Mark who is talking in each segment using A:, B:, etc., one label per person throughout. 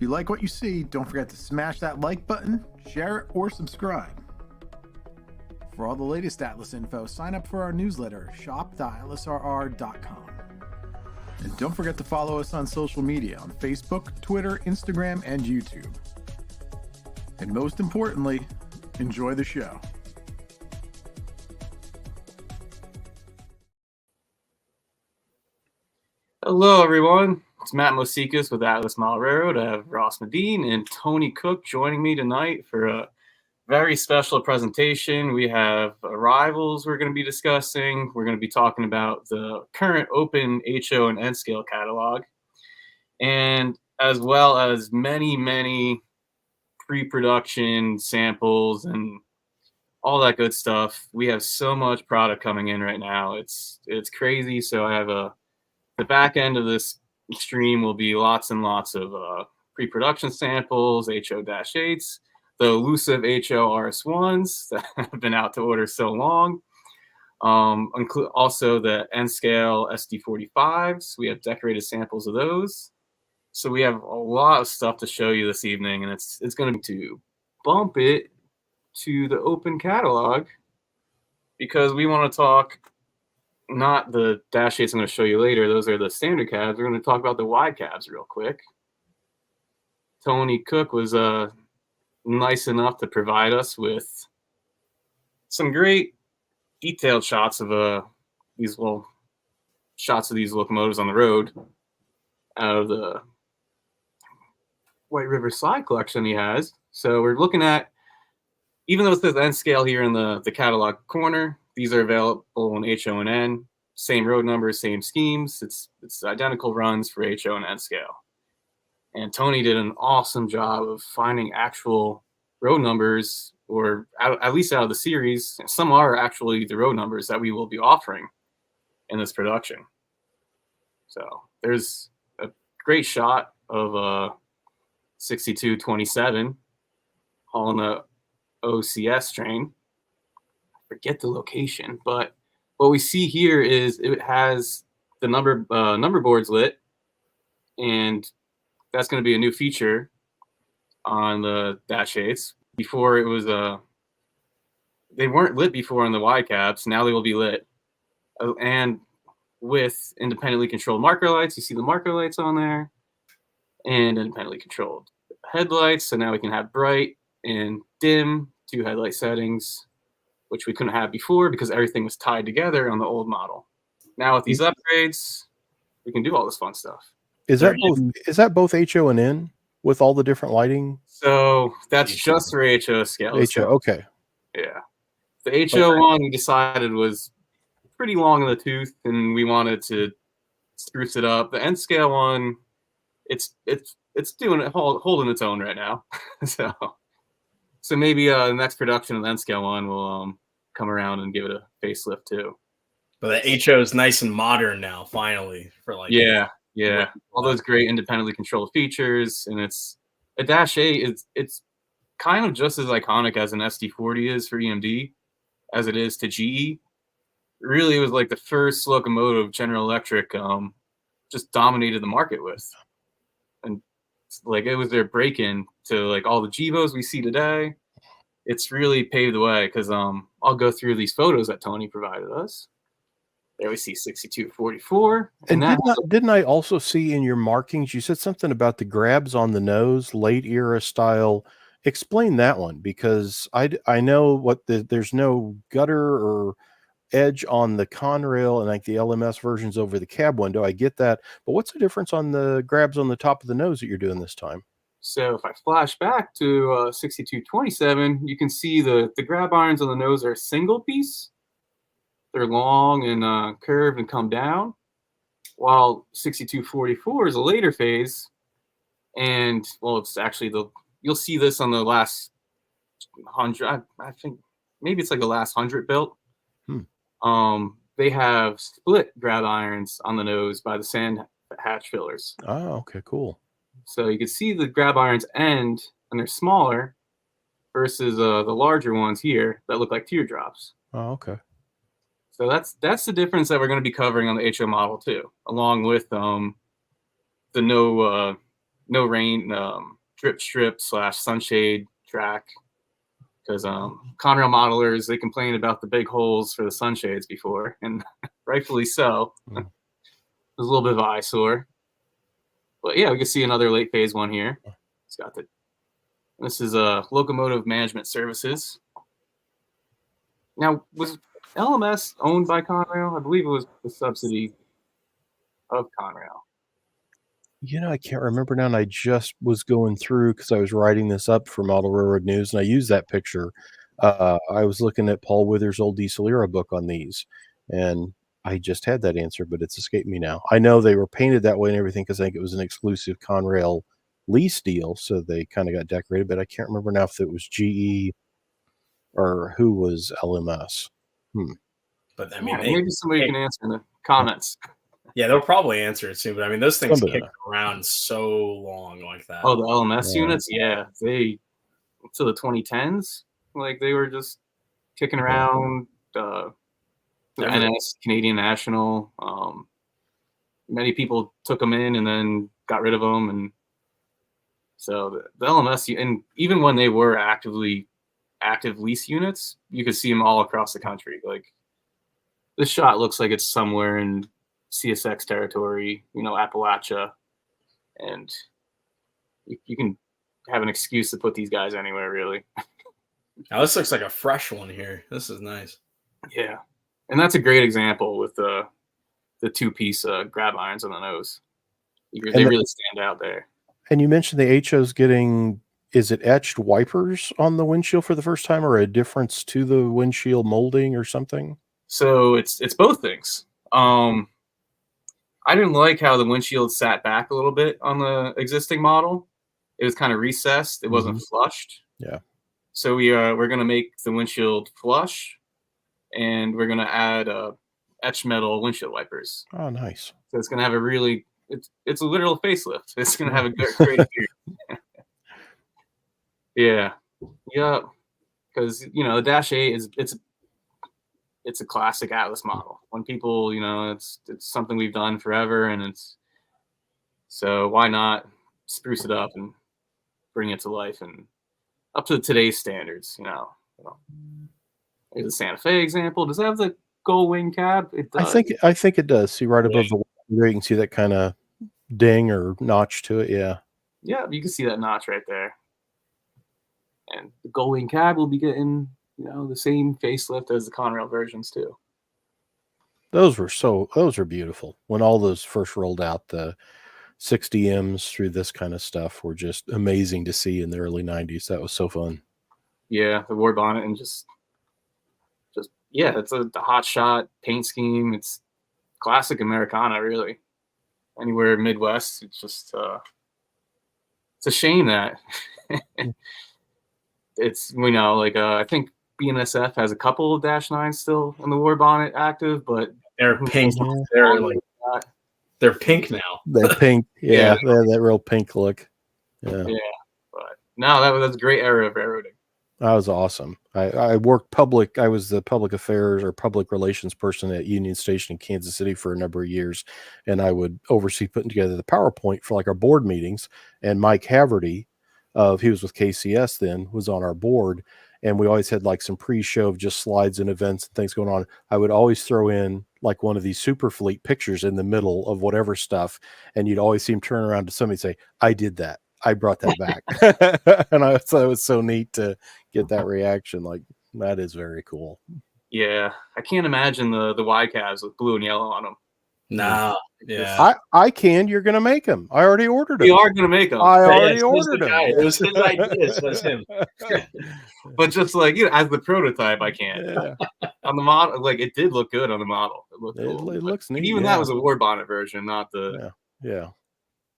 A: you like what you see, don't forget to smash that like button, share it, or subscribe. For all the latest Atlas info, sign up for our newsletter, shop.atlasrr.com. And don't forget to follow us on social media on Facebook, Twitter, Instagram, and YouTube. And most importantly, enjoy the show.
B: Hello, everyone. It's Matt Moceikis with Atlas Mile Railroad. I have Ross Medine and Tony Cook joining me tonight for a very special presentation. We have arrivals we're going to be discussing. We're going to be talking about the current open HO and N-scale catalog, and as well as many pre-production samples and all that good stuff. We have so much product coming in right now. It's crazy. So I have the back end of this stream will be lots and lots of pre-production samples, HO-8s, the elusive HO RS1s that have been out to order so long. Also the N-scale SD45s. We have decorated samples of those. So we have a lot of stuff to show you this evening, and it's going to bump it to the open catalog because we want to talk not the dash 8s I'm going to show you later. Those are the standard cabs. We're going to talk about the wide cabs real quick. Tony Cook was nice enough to provide us with some great detailed shots of these locomotives on the road out of the White River Slide collection he has. So we're looking at, even though it says N scale here in the catalog corner, these are available in HO and N, same road numbers, same schemes. It's identical runs for HO and N scale. And Tony did an awesome job of finding actual road numbers, or at least out of the series. Some are actually the road numbers that we will be offering in this production. So there's a great shot of 6227 hauling the OCS train. Forget the location, but what we see here is it has the number boards lit, and that's going to be a new feature on the dash 8s. Before it was they weren't lit before on the wide cabs. Now they will be lit, and with independently controlled marker lights. You see the marker lights on there, and independently controlled headlights. So now we can have bright and dim, 2 headlight settings, which we couldn't have before because everything was tied together on the old model. Now with these upgrades, we can do all this fun stuff.
C: Is that both HO and N with all the different lighting?
B: So that's just for HO scale.
C: HO, okay.
B: Yeah. The HO one we decided was pretty long in the tooth, and we wanted to spruce it up. The N scale one, it's doing it, holding its own right now. So maybe the next production of the N scale one will come around and give it a facelift too.
D: But the HO is nice and modern now, finally. For like
B: all those great independently controlled features, and it's a dash 8. It's kind of just as iconic as an SD40 is for EMD, as it is to GE. Really, it was like the first locomotive General Electric just dominated the market with, and like it was their break-in to like all the GEVOs we see today. It's really paved the way because I'll go through these photos that Tony provided us. There we see 6244.
C: And didn't I also see in your markings, you said something about the grabs on the nose, late era style. Explain that one, because I know there's no gutter or edge on the Conrail and like the LMS versions over the cab window. I get that. But what's the difference on the grabs on the top of the nose that you're doing this time?
B: So if I flash back to 6227, you can see the grab irons on the nose are a single piece. They're long and curved and come down, while 6244 is a later phase. And, well, it's actually you'll see this on the last 100. I think maybe it's like the last 100 built. They have split grab irons on the nose by the sand hatch fillers.
C: Oh, okay, cool.
B: So you can see the grab irons end, and they're smaller versus the larger ones here that look like teardrops.
C: Oh, okay.
B: So that's the difference that we're going to be covering on the HO model too, along with the no no rain, drip strip / sunshade track. Because Conrail modelers, they complained about the big holes for the sunshades before, and rightfully so. It was a little bit of an eyesore. But yeah, we can see another late phase one here. It's got the. This is locomotive management services. Now, was LMS owned by Conrail? I believe it was the subsidy of Conrail.
C: I can't remember now, and I just was going through because I was writing this up for Model Railroad News, and I used that picture. I was looking at Paul Withers' old Diesel Era book on these, and I just had that answer, but it's escaped me now. I know they were painted that way and everything because I think it was an exclusive Conrail lease deal, so they kind of got decorated, but I can't remember now if it was GE or who was LMS.
D: But I
B: Yeah,
D: mean,
B: maybe somebody can answer in the comments.
D: Yeah, they'll probably answer it soon. But I mean, those things
C: Somebody
D: kick around so long like that.
B: Oh, the LMS units, yeah, they to the 2010s, like they were just kicking around. The NS, Canadian National. Many people took them in and then got rid of them, and so the LMS, and even when they were active lease units, you could see them all across the country. Like this shot looks like it's somewhere in CSX territory, Appalachia, and you can have an excuse to put these guys anywhere, really.
D: Now this looks like a fresh one here. This is nice.
B: Yeah, and that's a great example with the two-piece grab irons on the nose. They really stand out there.
C: And you mentioned the HO's getting, is it etched wipers on the windshield for the first time, or a difference to the windshield molding or something?
B: So it's both things. I didn't like how the windshield sat back a little bit on the existing model. It was kind of recessed. It wasn't flushed.
C: Yeah.
B: So we're going to make the windshield flush, and we're going to add etched metal windshield wipers.
C: Oh, nice. So
B: it's going to have a really it's a literal facelift. It's going to have a great appearance. Yeah. Because the Dash 8 it's a classic Atlas model. When people, it's something we've done forever, and so why not spruce it up and bring it to life and up to today's standards, There's a Santa Fe example. Does it have the gull wing cab? It does.
C: I think it does. See right above the wing, you can see that kind of ding or notch to it. Yeah.
B: Yeah, you can see that notch right there. And the gull wing cab will be getting, the same facelift as the Conrail versions too.
C: Those are beautiful. When all those first rolled out, the 60Ms through this kind of stuff were just amazing to see in the early 90s. That was so fun.
B: Yeah, the war bonnet and just it's the hot shot paint scheme. It's classic Americana, really. Anywhere Midwest, it's just it's a shame that it's I think BNSF has a couple of Dash 9s still in the war bonnet active, but
D: they're pink. They're pink now.
C: They're pink. Yeah, they have that real pink look. Yeah.
B: But no, that's a great era of railroading.
C: That was awesome. I worked public. I was the public affairs or public relations person at Union Station in Kansas City for a number of years, and I would oversee putting together the PowerPoint for our board meetings. And Mike Haverty, he was with KCS then, was on our board, and we always had some pre-show of just slides and events and things going on. I would always throw in one of these super fleet pictures in the middle of whatever stuff, and you'd always see him turn around to somebody and say, "I did that. I brought that back." And I thought it was so neat to get that reaction. That is very cool.
B: Yeah, I can't imagine the wide cabs with blue and yellow on them.
D: No, yeah,
C: I can. You're gonna make them. I already ordered them.
B: You are gonna make them.
C: I already ordered them.
D: It was his ideas. Was him.
B: But just as the prototype, I can't.
C: Yeah.
B: On the model, it did look good on the model. It looked cool.
C: It looks neat.
B: Even that was a war bonnet version, not the.
C: Yeah.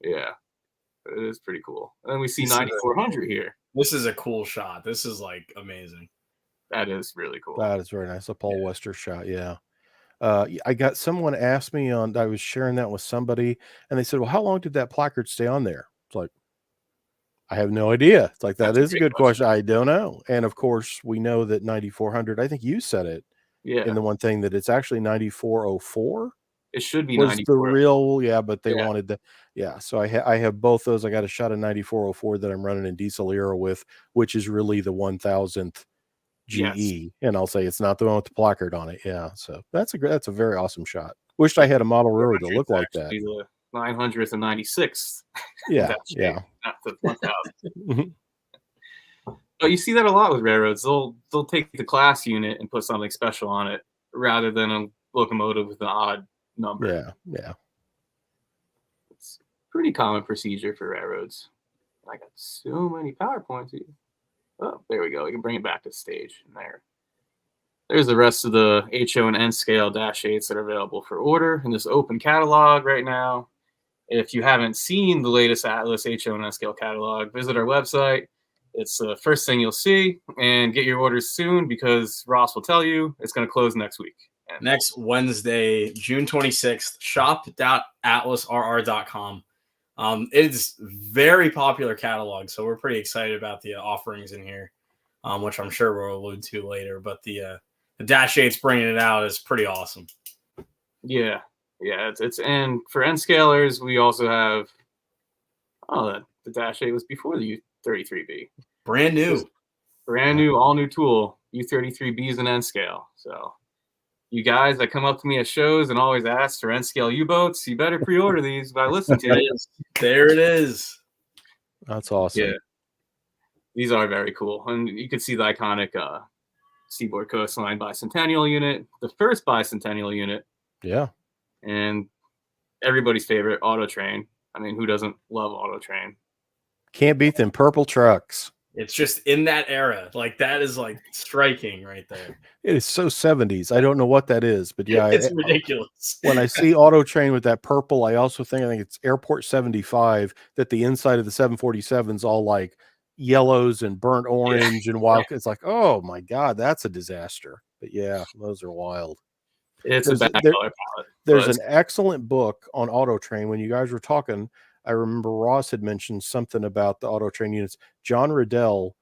B: It is pretty cool. And then we see 9400 here.
D: This is a cool shot. This is amazing.
B: That is really cool.
C: That is very nice. A Paul Wester shot. Yeah. I got someone asked me I was sharing that with somebody, and they said, "Well, how long did that placard stay on there?" It's I have no idea. It's that is a good question. I don't know. And of course, we know that 9400, I think you said it in the one thing, that it's actually 9404.
B: It should be
C: was
B: 94.
C: the real, yeah, but they
B: Yeah.
C: wanted the, yeah. So I have both those. I got a shot of 9404 that I'm running in diesel era with, which is really the 1000th GE,
B: Yes.
C: and I'll say it's not the one with the placard on it. Yeah, so that's a very awesome shot. Wished I had a model railroad that looked like that.
B: The 900th and 96th.
C: Yeah, yeah.
B: Not the 1000. But you see that a lot with railroads. They'll take the class unit and put something special on it rather than a locomotive with an odd number.
C: Yeah, yeah.
B: It's pretty common procedure for railroads. I got so many PowerPoints here. Oh, there we go. We can bring it back to stage. There's the rest of the HO and N scale -8s that are available for order in this open catalog right now. If you haven't seen the latest Atlas HO and N scale catalog, visit our website. It's the first thing you'll see, and get your orders soon because Ross will tell you it's going to close next week.
D: Next Wednesday, June 26th, shop.atlasrr.com. It's very popular catalog, so we're pretty excited about the offerings in here, which I'm sure we'll allude to later. But the -8's bringing it out is pretty awesome.
B: Yeah, it's and for N scalers we also have the -8 was before the U33B.
D: Brand new,
B: all new tool, U33Bs and N scale. So you guys that come up to me at shows and always ask for N scale U-boats, you better pre-order these by listening to it.
D: There it is.
C: That's awesome.
B: Yeah, these are very cool, and you can see the iconic Seaboard Coastline Bicentennial unit, the first Bicentennial unit.
C: Yeah,
B: and everybody's favorite, Auto Train. I mean, who doesn't love Auto Train?
C: Can't beat them purple trucks.
D: It's just in that era. Like, that is like striking right there.
C: It is so 70s. I don't know what that is, but yeah,
D: it's ridiculous.
C: When I see Auto Train with that purple, I think it's Airport 75, that the inside of the 747's all like yellows and burnt orange and wild. It's like, oh my God, that's a disaster. But yeah, those are wild.
B: It's a bad color palette.
C: There's an excellent book on Auto Train. When you guys were talking, I remember Ross had mentioned something about the Auto Train units. John Riddell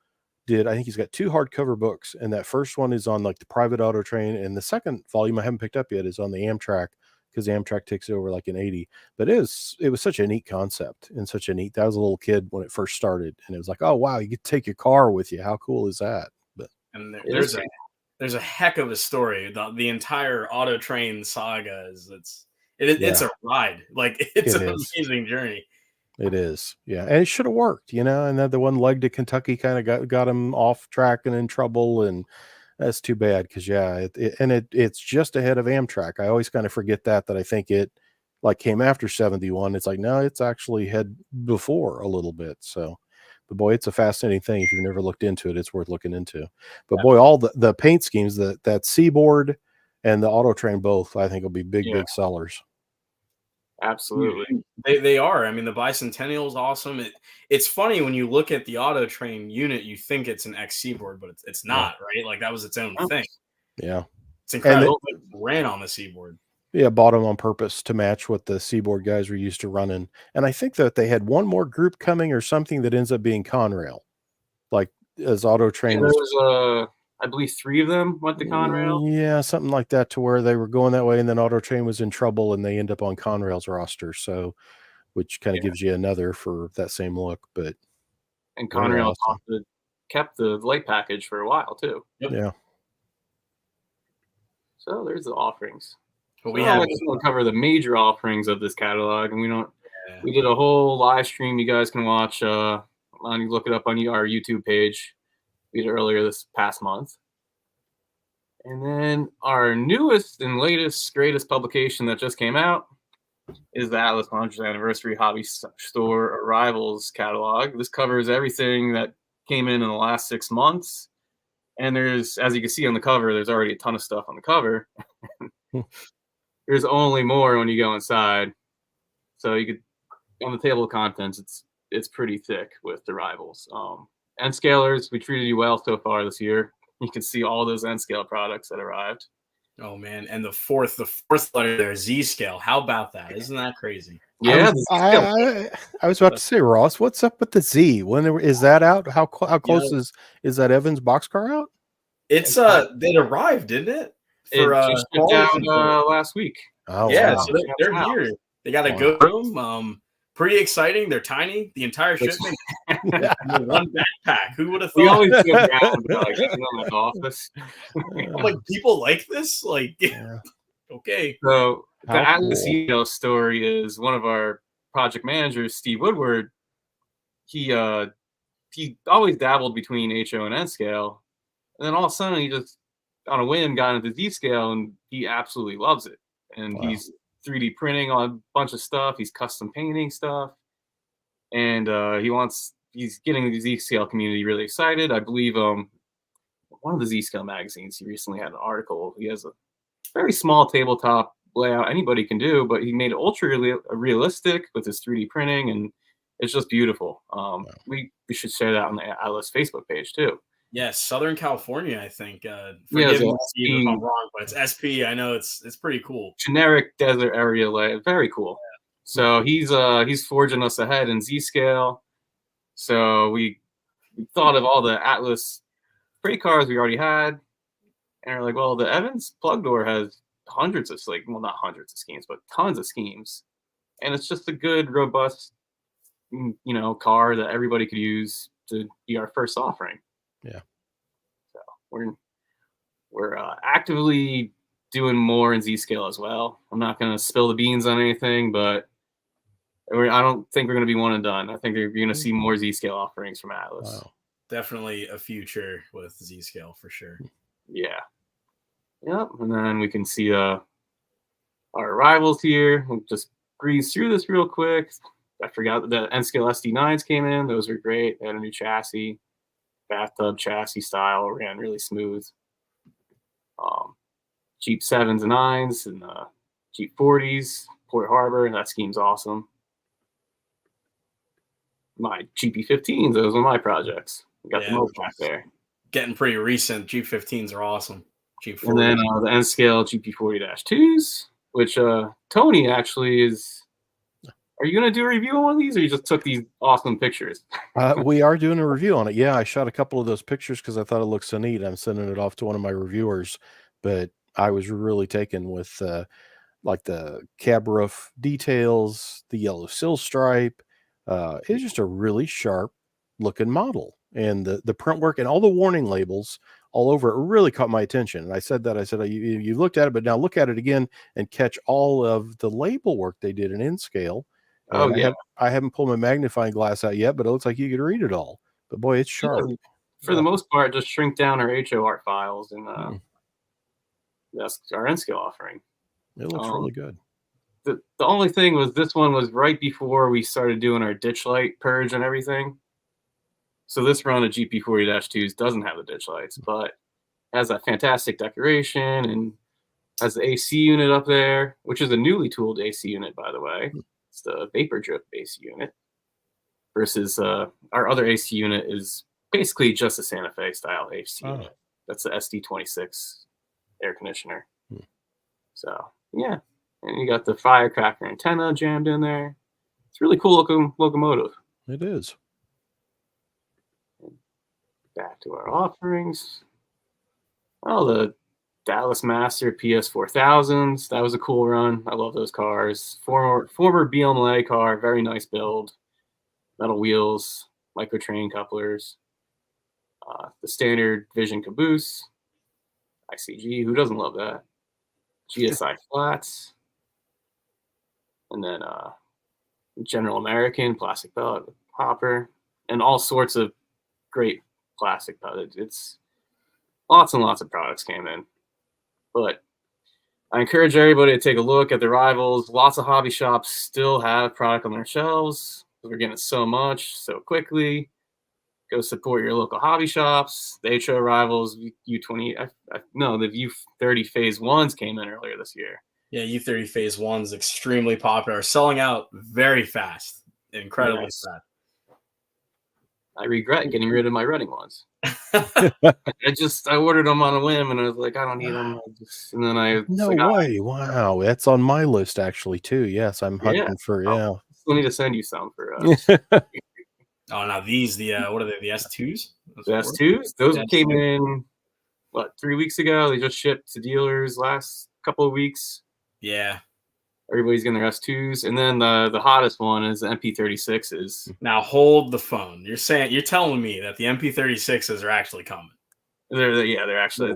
C: did, I think he's got 2 hardcover books, and that first one is on like the private Auto Train, and the second volume I haven't picked up yet is on the Amtrak, because Amtrak takes over like in 80. But it was such a neat concept and such a neat. I was a little kid when it first started, and it was like, oh wow, you get to take your car with you. How cool is that? But
D: and there's a heck of a story. The entire Auto Train saga it's a ride. Like, it's an amazing journey.
C: It is, yeah, and it should have worked, and then the one leg to Kentucky kind of got him off track and in trouble, and that's too bad because it's just ahead of Amtrak. I always kind of forget that I think it like came after 71. It's like, no, it's actually had before a little bit. So, but boy, it's a fascinating thing. If you've never looked into it, it's worth looking into. But boy, all the paint schemes, that Seaboard and the Auto Train both, I think will be big sellers.
B: Absolutely.
D: They are. I mean, the Bicentennial is awesome. It's funny when you look at the Auto Train unit, you think it's an X Seaboard, but it's not, right? Like, that was its own thing.
C: Yeah.
D: It's incredible. It ran on the Seaboard.
C: Yeah, bought them on purpose to match what the Seaboard guys were used to running. And I think that they had one more group coming or something that ends up being Conrail. Like, as Auto Train
B: was I believe 3 of them went to Conrail.
C: Yeah, something like that, to where they were going that way, and then Auto Train was in trouble, and they end up on Conrail's roster. So, which kind of gives you another for that same look. But
B: and Conrail kept the light package for a while too.
D: Yep.
C: Yeah.
B: So there's the offerings.
D: But
B: we will cover the major offerings of this catalog, and we did a whole live stream you guys can watch. You look it up on our YouTube page. We did earlier this past month. And then our newest and latest, greatest publication that just came out is the Atlas 100th Anniversary Hobby Store Arrivals catalog. This covers everything that came in the last 6 months. And there's, as you can see on the cover, there's already a ton of stuff on the cover. There's only more when you go inside. So you could, on the table of contents, it's pretty thick with the arrivals. N scalers, we treated you well so far this year. You can see all those N scale products that arrived.
D: Oh man, and the fourth letter there, Z scale. How about that? Isn't that crazy?
B: Yeah,
C: I was about to say, Ross, what's up with the Z? When is that out? How close is that Evans boxcar out?
D: It's it arrived, didn't it?
B: It just shipped out last week.
C: Oh,
D: Yeah,
C: wow.
D: so they're here. They got a good room. Pretty exciting. They're tiny. The entire shipment in one backpack. Who would have thought?
B: We always joke around getting them in the office.
D: I'm like, people like this? Like, okay.
B: So the
C: How
B: Atlas
C: cool.
B: email story is one of our project managers, Steve Woodward. He always dabbled between HO and N scale, and then all of a sudden he just on a whim got into Z scale, and he absolutely loves it. And he's 3D printing on a bunch of stuff. He's custom painting stuff, and he's getting the Z scale community really excited. I believe one of the Z scale magazines, he recently had an article. He has a very small tabletop layout anybody can do, but he made it ultra realistic with his 3D printing, and it's just beautiful. We should share that on the Atlas Facebook page too.
D: Yes, Southern California, I think. Forgive me, Steve, if I'm wrong, but it's SP. I know it's pretty cool.
B: Generic desert area layout, very cool. So he's forging us ahead in Z scale. So we thought of all the Atlas freight cars we already had, and we're like, well, the Evans plug door has hundreds of not hundreds of schemes, but tons of schemes, and it's just a good, robust, car that everybody could use to be our first offering.
C: Yeah.
B: So we're actively doing more in Z scale as well. I'm not going to spill the beans on anything, but I don't think we're going to be one and done. I think you're going to see more Z scale offerings from Atlas.
D: Wow. Definitely a future with Z scale for sure.
B: Yeah. Yep. And then we can see our arrivals here. We'll just breeze through this real quick. I forgot that the N scale SD9s came in. Those were great. They had a new chassis, bathtub chassis style, ran really smooth. Jeep 7s and 9s and Jeep 40s, Port Harbor, and that scheme's awesome. My GP15s, those are my projects. We got the Moceikis there.
D: Getting pretty recent. Jeep15s are awesome. Jeep 40s.
B: And then the N scale GP40-2s, which Tony actually is. Are you going to do a review on one of these, or you just took these awesome pictures?
C: We are doing a review on it. Yeah, I shot a couple of those pictures because I thought it looked so neat. I'm sending it off to one of my reviewers, but I was really taken with like the cab roof details, the yellow sill stripe. It's just a really sharp looking model, and the print work and all the warning labels all over it really caught my attention. And I said, you looked at it, but now look at it again and catch all of the label work they did in N scale. And I haven't pulled my magnifying glass out yet, but it looks like you could read it all. But boy, it's sharp.
B: For the most part, just shrink down our HO art files, and that's our N scale offering.
C: It looks really good.
B: The only thing was this one was right before we started doing our ditch light purge and everything. So this run of GP40-2s doesn't have the ditch lights, but has that fantastic decoration and has the AC unit up there, which is a newly tooled AC unit, by the way. It's the vapor drip AC unit versus our other AC unit is basically just a Santa Fe style AC unit. That's the SD26 air conditioner. So yeah, and you got the firecracker antenna jammed in there. It's a really cool looking locomotive.
C: It is.
B: Back to our offerings. Oh, the Dallas Master PS4000s. That was a cool run. I love those cars. Former BMLA car, very nice build. Metal wheels, micro train couplers. The standard Vision caboose. ICG, who doesn't love that? GSI flats. And then General American plastic belt hopper. And all sorts of great plastic belt. It's lots and lots of products came in. But I encourage everybody to take a look at the rivals. Lots of hobby shops still have product on their shelves. We're getting so much so quickly. Go support your local hobby shops. The HO rivals, U20, the U30 Phase 1s came in earlier this year.
D: Yeah, U30 Phase 1's extremely popular. Selling out very fast. Incredibly fast.
B: I regret getting rid of my Reading ones. I ordered them on a whim, and I was like, I don't need them.
C: Wow, that's on my list actually too. Yes, I'm hunting for
B: I'll need to send you some for.
D: Oh, now these what are they? The S2s?
B: The S2s? Those came in 3 weeks ago. They just shipped to dealers last couple of weeks.
D: Yeah,
B: Everybody's getting their S2s, and then the hottest one is the MP36s.
D: Now hold the phone. You're telling me that the MP36s are actually coming.
B: They're actually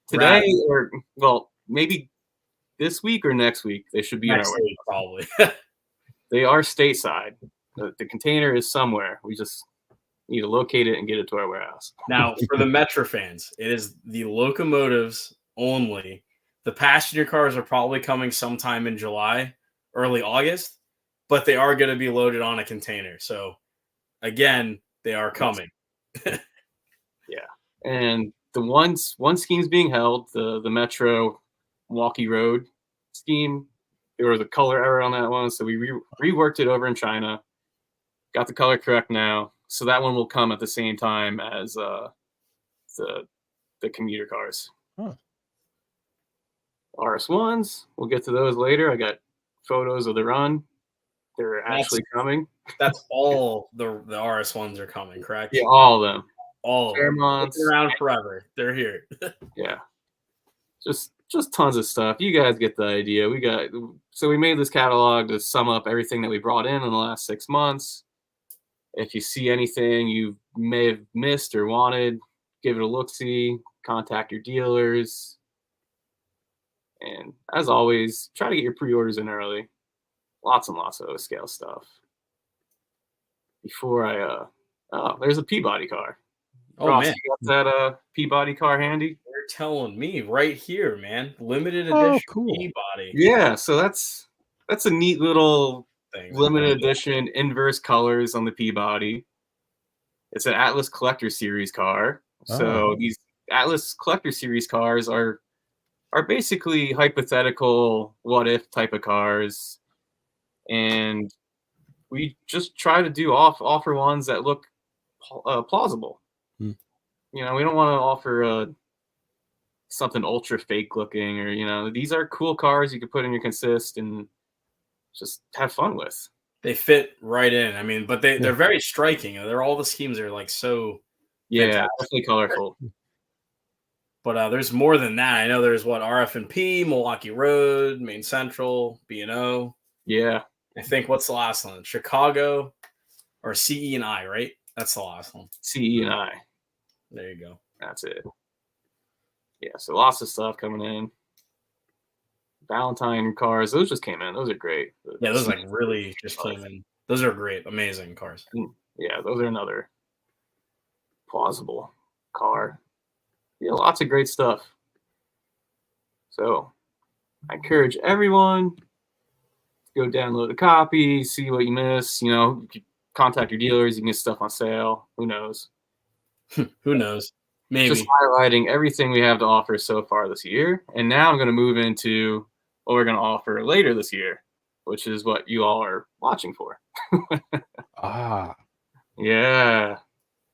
B: today, or well, maybe this week or next week. They should be
D: Next
B: in our
D: week, probably.
B: They are stateside. The container is somewhere. We just need to locate it and get it to our warehouse.
D: Now, for the Metro fans, it is the locomotives only. The passenger cars are probably coming sometime in July, early August, but they are going to be loaded on a container. So, again, they are coming.
B: Yeah. And the one scheme's being held, the Metro Milwaukee Road scheme. There was a color error on that one, so we reworked it over in China. Got the color correct now, so that one will come at the same time as the commuter cars.
C: Huh.
B: RS1s, we'll get to those later. I got photos of the run. They're actually coming.
D: That's all the RS1s are coming, correct?
B: Yeah, all of them.
D: All of them. They're around forever. They're here.
B: Yeah. Just tons of stuff. You guys get the idea. We made this catalog to sum up everything that we brought in the last 6 months. If you see anything you may have missed or wanted, give it a look-see, contact your dealers. And as always, try to get your pre-orders in early. Lots and lots of O-scale stuff. Before there's a Peabody car.
D: Oh,
B: Ross,
D: man.
B: you got that Peabody car handy?
D: You're telling me right here, man. Limited edition
C: cool.
D: Peabody.
B: Yeah, so that's a neat little
D: Thing.
B: limited edition inverse colors on the Peabody. It's an Atlas Collector Series car. So these Atlas Collector Series cars are basically hypothetical what if type of cars, and we just try to do offer ones that look plausible. You know, we don't want to offer something ultra fake looking, or these are cool cars you could put in your consist and just have fun with.
D: They fit right in. I mean, but they're very striking. They're all the schemes are like so.
B: Yeah,
D: fantastic.
B: definitely colorful.
D: But there's more than that. I know there's RF&P, Milwaukee Road, Main Central, B&O.
B: Yeah.
D: I think what's the last one? Chicago or CE&I, right? That's the last one.
B: CE&I.
D: There you go.
B: That's it. Yeah, so lots of stuff coming in. Valentine cars, those just came in. Those are great.
D: Yeah, those like really just came in. Those are great, amazing cars.
B: Yeah, those are another plausible car. Yeah, lots of great stuff. So I encourage everyone to go download a copy, see what you miss. Contact your dealers. You can get stuff on sale. Who knows?
D: Who knows? Maybe.
B: Just highlighting everything we have to offer so far this year. And now I'm going to move into what we're going to offer later this year, which is what you all are watching for. Yeah.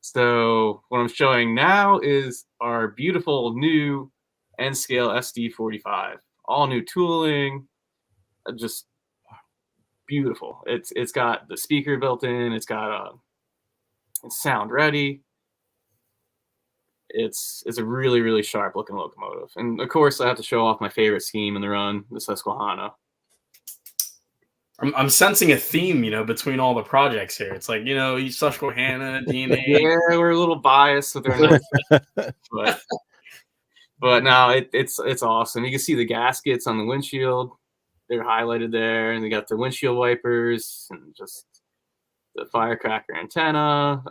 B: So what I'm showing now is our beautiful new N-Scale SD45. All new tooling. Just beautiful. It's got the speaker built in. It's got it's sound ready. It's a really, really sharp looking locomotive. And of course I have to show off my favorite scheme in the run, the Susquehanna.
D: I'm sensing a theme, between all the projects here. It's like, Susquehanna, DNA.
B: Yeah, we're a little biased with our notes. but no, it's awesome. You can see the gaskets on the windshield. They're highlighted there, and they got the windshield wipers and just the firecracker antenna.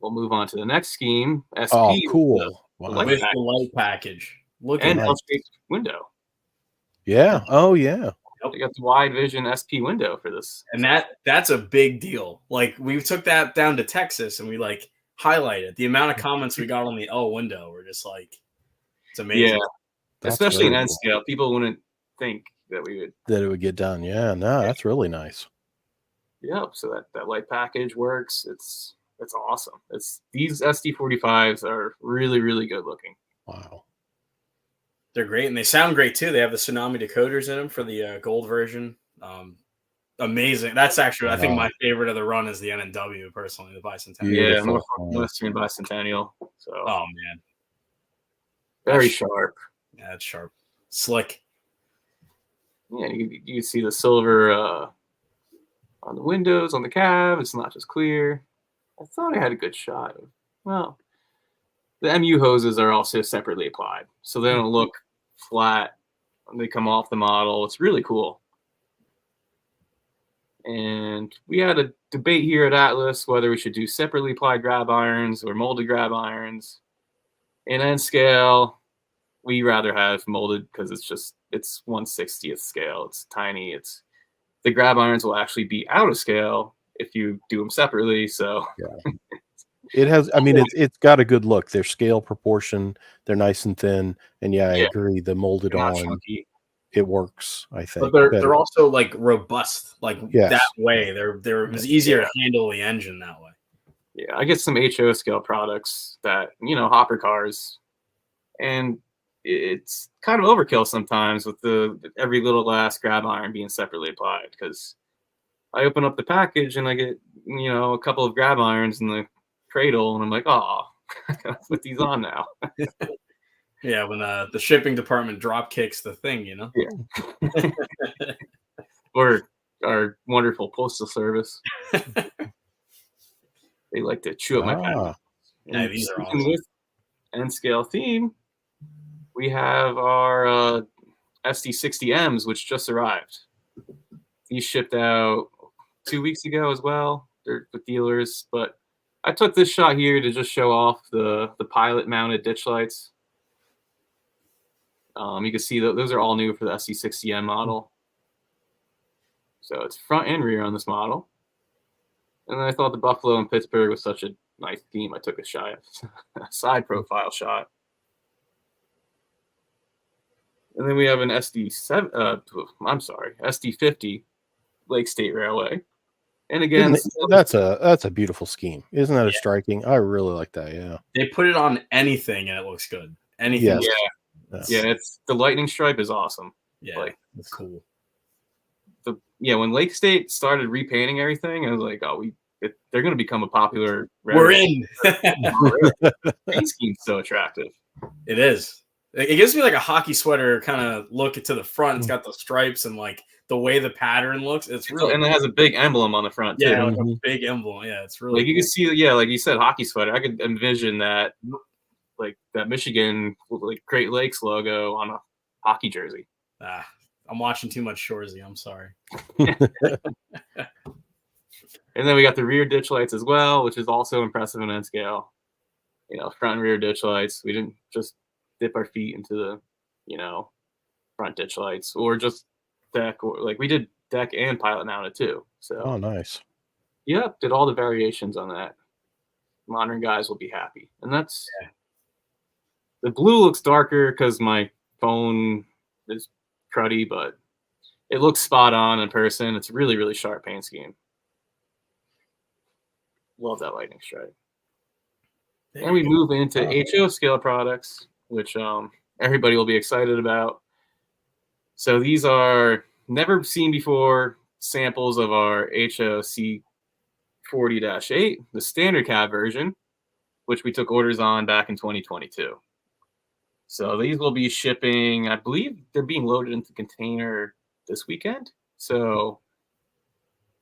B: We'll move on to the next scheme. SP.
C: Oh, cool.
D: With the light package. Look at that.
B: Window.
C: Yeah. Oh, yeah.
B: They got the wide vision SP window for this.
D: And that's a big deal. Like, we took that down to Texas and we highlighted the amount of comments we got on the L window. We're just like, it's amazing.
B: Yeah.
C: That's
B: especially in
C: cool.
B: N-Scale. People wouldn't think that
C: it would get done. Yeah, no, that's really nice.
B: Yep. So that light package works. It's awesome. These SD45s are really, really good looking.
C: Wow.
D: They're great, and they sound great too. They have the Tsunami decoders in them for the gold version. Amazing. That's actually, I think, my favorite of the run is the NNW, personally, the Bicentennial.
B: Yeah, Northwestern Bicentennial. So,
D: oh man,
B: very sharp.
D: Yeah, it's sharp, slick.
B: Yeah, you see the silver on the windows, on the cab. It's not just clear. I thought I had a good shot. Well, the MU hoses are also separately applied, so they don't look flat when they come off the model. It's really cool. And we had a debate here at Atlas whether we should do separately applied grab irons or molded grab irons. In N scale, we rather have molded because it's 1/60th scale. It's tiny. The grab irons will actually be out of scale if you do them separately. So
C: yeah. It has, I mean, it's got a good look. They're scale proportion. They're nice and thin. And yeah, I agree. The molded on,
B: chunky.
C: It works, I think.
D: But they're also like robust, like
C: Yes.
D: that way. It was easier to handle the engine that way.
B: Yeah, I get some HO scale products that, hopper cars, and it's kind of overkill sometimes with every little last grab iron being separately applied, because I open up the package and I get, a couple of grab irons in the cradle, and I'm like, oh, I gotta put these on now.
D: Yeah, when the shipping department drop kicks the thing,
B: Yeah. Or our wonderful postal service. They like to chew up my package.
D: Yeah, these are awesome.
B: With N scale theme, we have our SD60Ms, which just arrived. These shipped out 2 weeks ago as well. They're with dealers, but I took this shot here to just show off the pilot mounted ditch lights. You can see that those are all new for the SD60M model. So it's front and rear on this model. And then I thought the Buffalo and Pittsburgh was such a nice theme. I took a side profile shot. And then we have an SD50 Lake State Railway. And again,
C: that's a beautiful scheme. Isn't that a striking? I really like that. Yeah.
D: They put it on anything and it looks good. Anything.
C: Yes.
B: Yeah, it's the lightning stripe is awesome.
D: Yeah, that's cool.
B: When Lake State started repainting everything, I was like, oh, they're going to become a popular.
D: We're in.
B: Paint scheme's so attractive.
D: It is. It gives me like a hockey sweater kind of look to the front. It's got the stripes and like the way the pattern looks. It's really
B: and it has a big emblem on the front too.
D: Yeah, like a big emblem. Yeah, it's really
B: like you can see. Like you said, hockey sweater. I could envision that, like that Michigan like Great Lakes logo on a hockey jersey.
D: I'm watching too much Shoresy. I'm sorry.
B: And then we got the rear ditch lights as well, which is also impressive in N scale. Front and rear ditch lights. We didn't just dip our feet into the, front ditch lights or just deck, or like we did deck and pilot mounted too. So
C: nice.
B: Yep, did all the variations on that. Modern guys will be happy. And that's the blue looks darker because my phone is cruddy, but it looks spot on in person. It's a really, really sharp paint scheme. Love that lightning strike. And we move into HO scale products, which everybody will be excited about. So these are never seen before samples of our HO C40-8, the standard cab version, which we took orders on back in 2022. So these will be shipping, I believe they're being loaded into container this weekend. So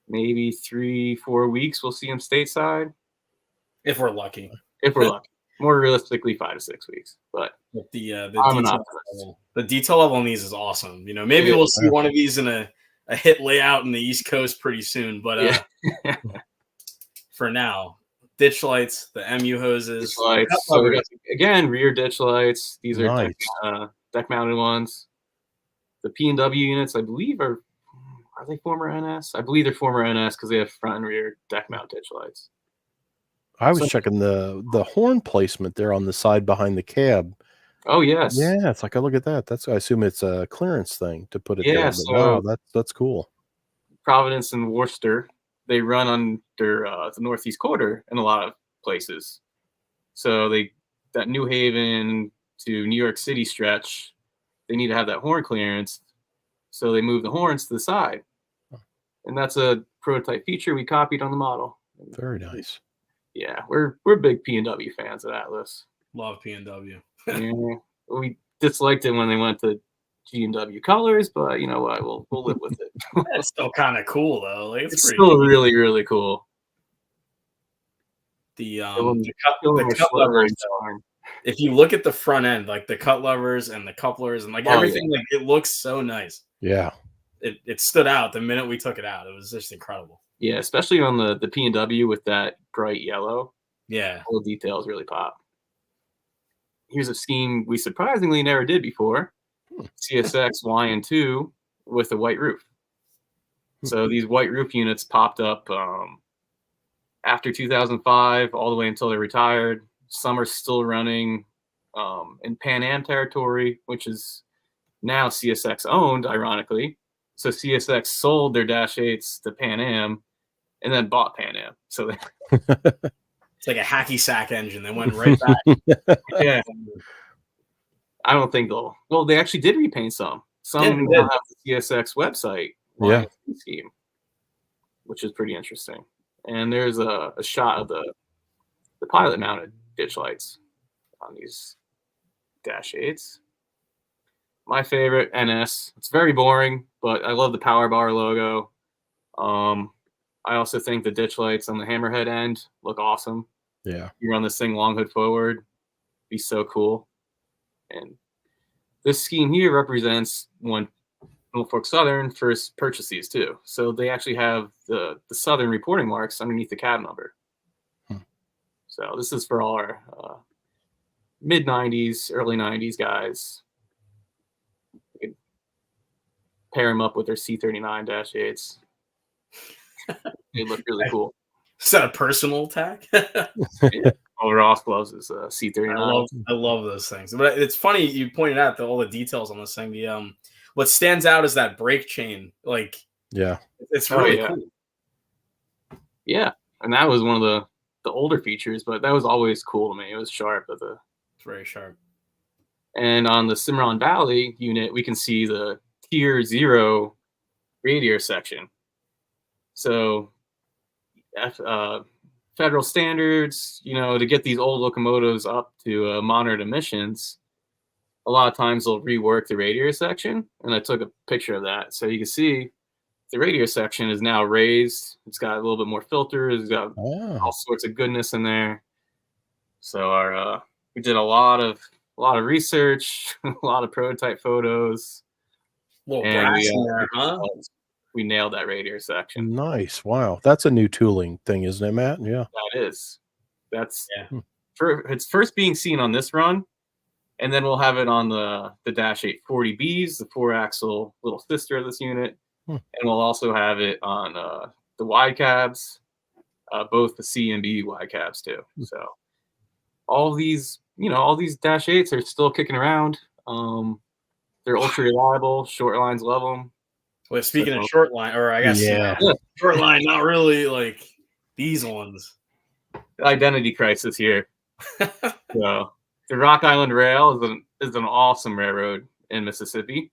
B: maybe 3-4 weeks we'll see them stateside.
D: If we're lucky.
B: More realistically, 5 to 6 weeks. But
D: the detail level on these is awesome. Maybe we'll see one of these in a hit layout in the East Coast pretty soon. But for now, ditch lights, the MU hoses.
B: Ditch lights. So we got, again, rear ditch lights. These are nice. Deck mounted ones. The P&W units, I believe, are they former NS? I believe they're former NS because they have front and rear deck mount ditch lights.
C: I was checking the horn placement there on the side behind the cab.
B: Oh yes,
C: yeah. It's like, I look at that. I assume it's a clearance thing to put it there.
B: So
C: wow, that's cool.
B: Providence and Worcester, they run under the Northeast Quarter in a lot of places. So that New Haven to New York City stretch, they need to have that horn clearance. So they move the horns to the side, and that's a prototype feature we copied on the model.
C: Very nice.
B: Yeah, we're big P&W fans at Atlas.
D: Love P&W.
B: Yeah, we disliked it when they went to G&W colors, but you know what? We'll live with it.
D: That's still kind of cool though. Like
B: It's
D: pretty
B: still
D: cool.
B: really, really cool.
D: The
B: Still
D: cut levers.
B: charm.
D: If you look at the front end, like the cut levers and the couplers and like everything, like it looks so nice.
C: Yeah.
D: It stood out the minute we took it out. It was just incredible.
B: Yeah, especially on the P&W with that bright yellow.
D: Yeah.
B: All the details really pop. Here's a scheme we surprisingly never did before. CSX YN2 with a white roof. So these white roof units popped up after 2005 all the way until they retired. Some are still running in Pan Am territory, which is now CSX owned, ironically. So CSX sold their Dash 8s to Pan Am and then bought Pan Am. So
D: it's like a hacky sack engine. They went right back.
B: Yeah. I don't think they actually did repaint some. Some now have the CSX website scheme, which is pretty interesting. And there's a shot of the pilot mounted ditch lights on these Dash 8s. My favorite, NS. It's very boring, but I love the power bar logo. I also think the ditch lights on the hammerhead end look awesome.
C: Yeah.
B: You run this thing long hood forward, be so cool. And this scheme here represents when Norfolk Southern first purchased these too. So they actually have the Southern reporting marks underneath the cab number. So this is for all our mid 90s, early 90s guys. You could pair them up with their C39 Dash 8s. They look really cool.
D: Is that a personal attack?
B: Oh, Ross loves his C39.
D: I love those things. But it's funny you pointed out all the details on this thing. The what stands out is that brake chain. Like,
C: yeah,
D: it's really cool.
B: Yeah, and that was one of the older features, but that was always cool to me. It was sharp. It's
D: very sharp.
B: And on the Cimarron Valley unit, we can see the Tier 0 radiator section. So federal standards, to get these old locomotives up to monitored emissions, a lot of times they'll rework the radiator section. And I took a picture of that. So you can see the radiator section is now raised. It's got a little bit more filters. It's got all sorts of goodness in there. So we did a lot of research, a lot of prototype photos.
D: Little brass in there, huh?
B: We nailed that radiator section.
C: Nice. Wow. That's a new tooling thing, isn't it, Matt? Yeah.
B: That is. That's it's first being seen on this run, and then we'll have it on the Dash 8 40Bs, the 4-axle little sister of this unit, and we'll also have it on the wide cabs, both the C and B wide cabs too. So all these Dash 8s are still kicking around. They're ultra reliable. Short lines love them.
D: Well, speaking of short line, or I guess short line, not really like these ones.
B: Identity crisis here. So the Rock Island Rail is an awesome railroad in Mississippi.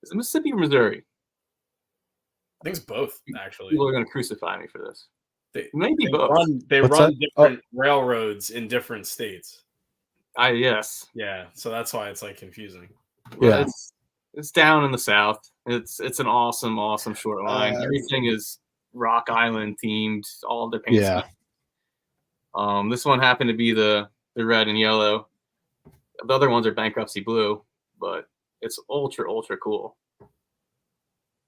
B: Is it Mississippi or Missouri?
D: I think it's both, actually.
B: People are going to crucify me for this.
D: Maybe both. They run different railroads in different states.
B: Yes.
D: Yeah, so that's why it's like confusing.
B: Well, it's down in the south. It's an awesome short line. Everything is Rock Island themed. All of their paint scheme. This one happened to be the red and yellow. The other ones are bankruptcy blue, but it's ultra cool.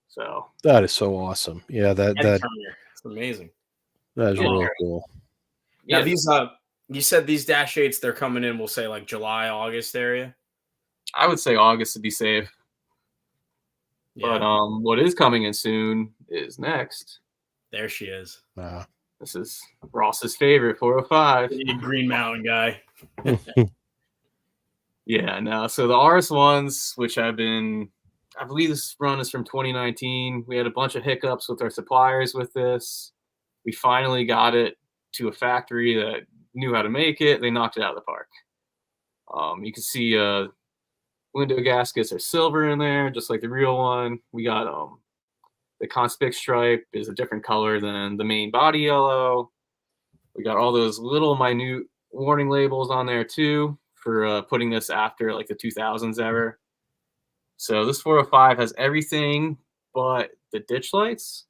B: So
C: that is so awesome. Yeah, it's
D: amazing.
C: That is really cool.
D: Now these you said these Dash 8s, they're coming in, we'll say like July, August area.
B: I would say August to be safe. Yeah. But what is coming in soon is next.
D: There she is.
B: This is Ross's favorite 405.
D: Green Mountain guy.
B: Yeah, no. So the RS1s, which I believe this run is from 2019. We had a bunch of hiccups with our suppliers with this. We finally got it to a factory that knew how to make it. They knocked it out of the park. You can see window gaskets are silver in there, just like the real one. We got the conspic stripe is a different color than the main body yellow. We got all those little minute warning labels on there too for putting this after like the 2000s ever. So this 405 has everything but the ditch lights,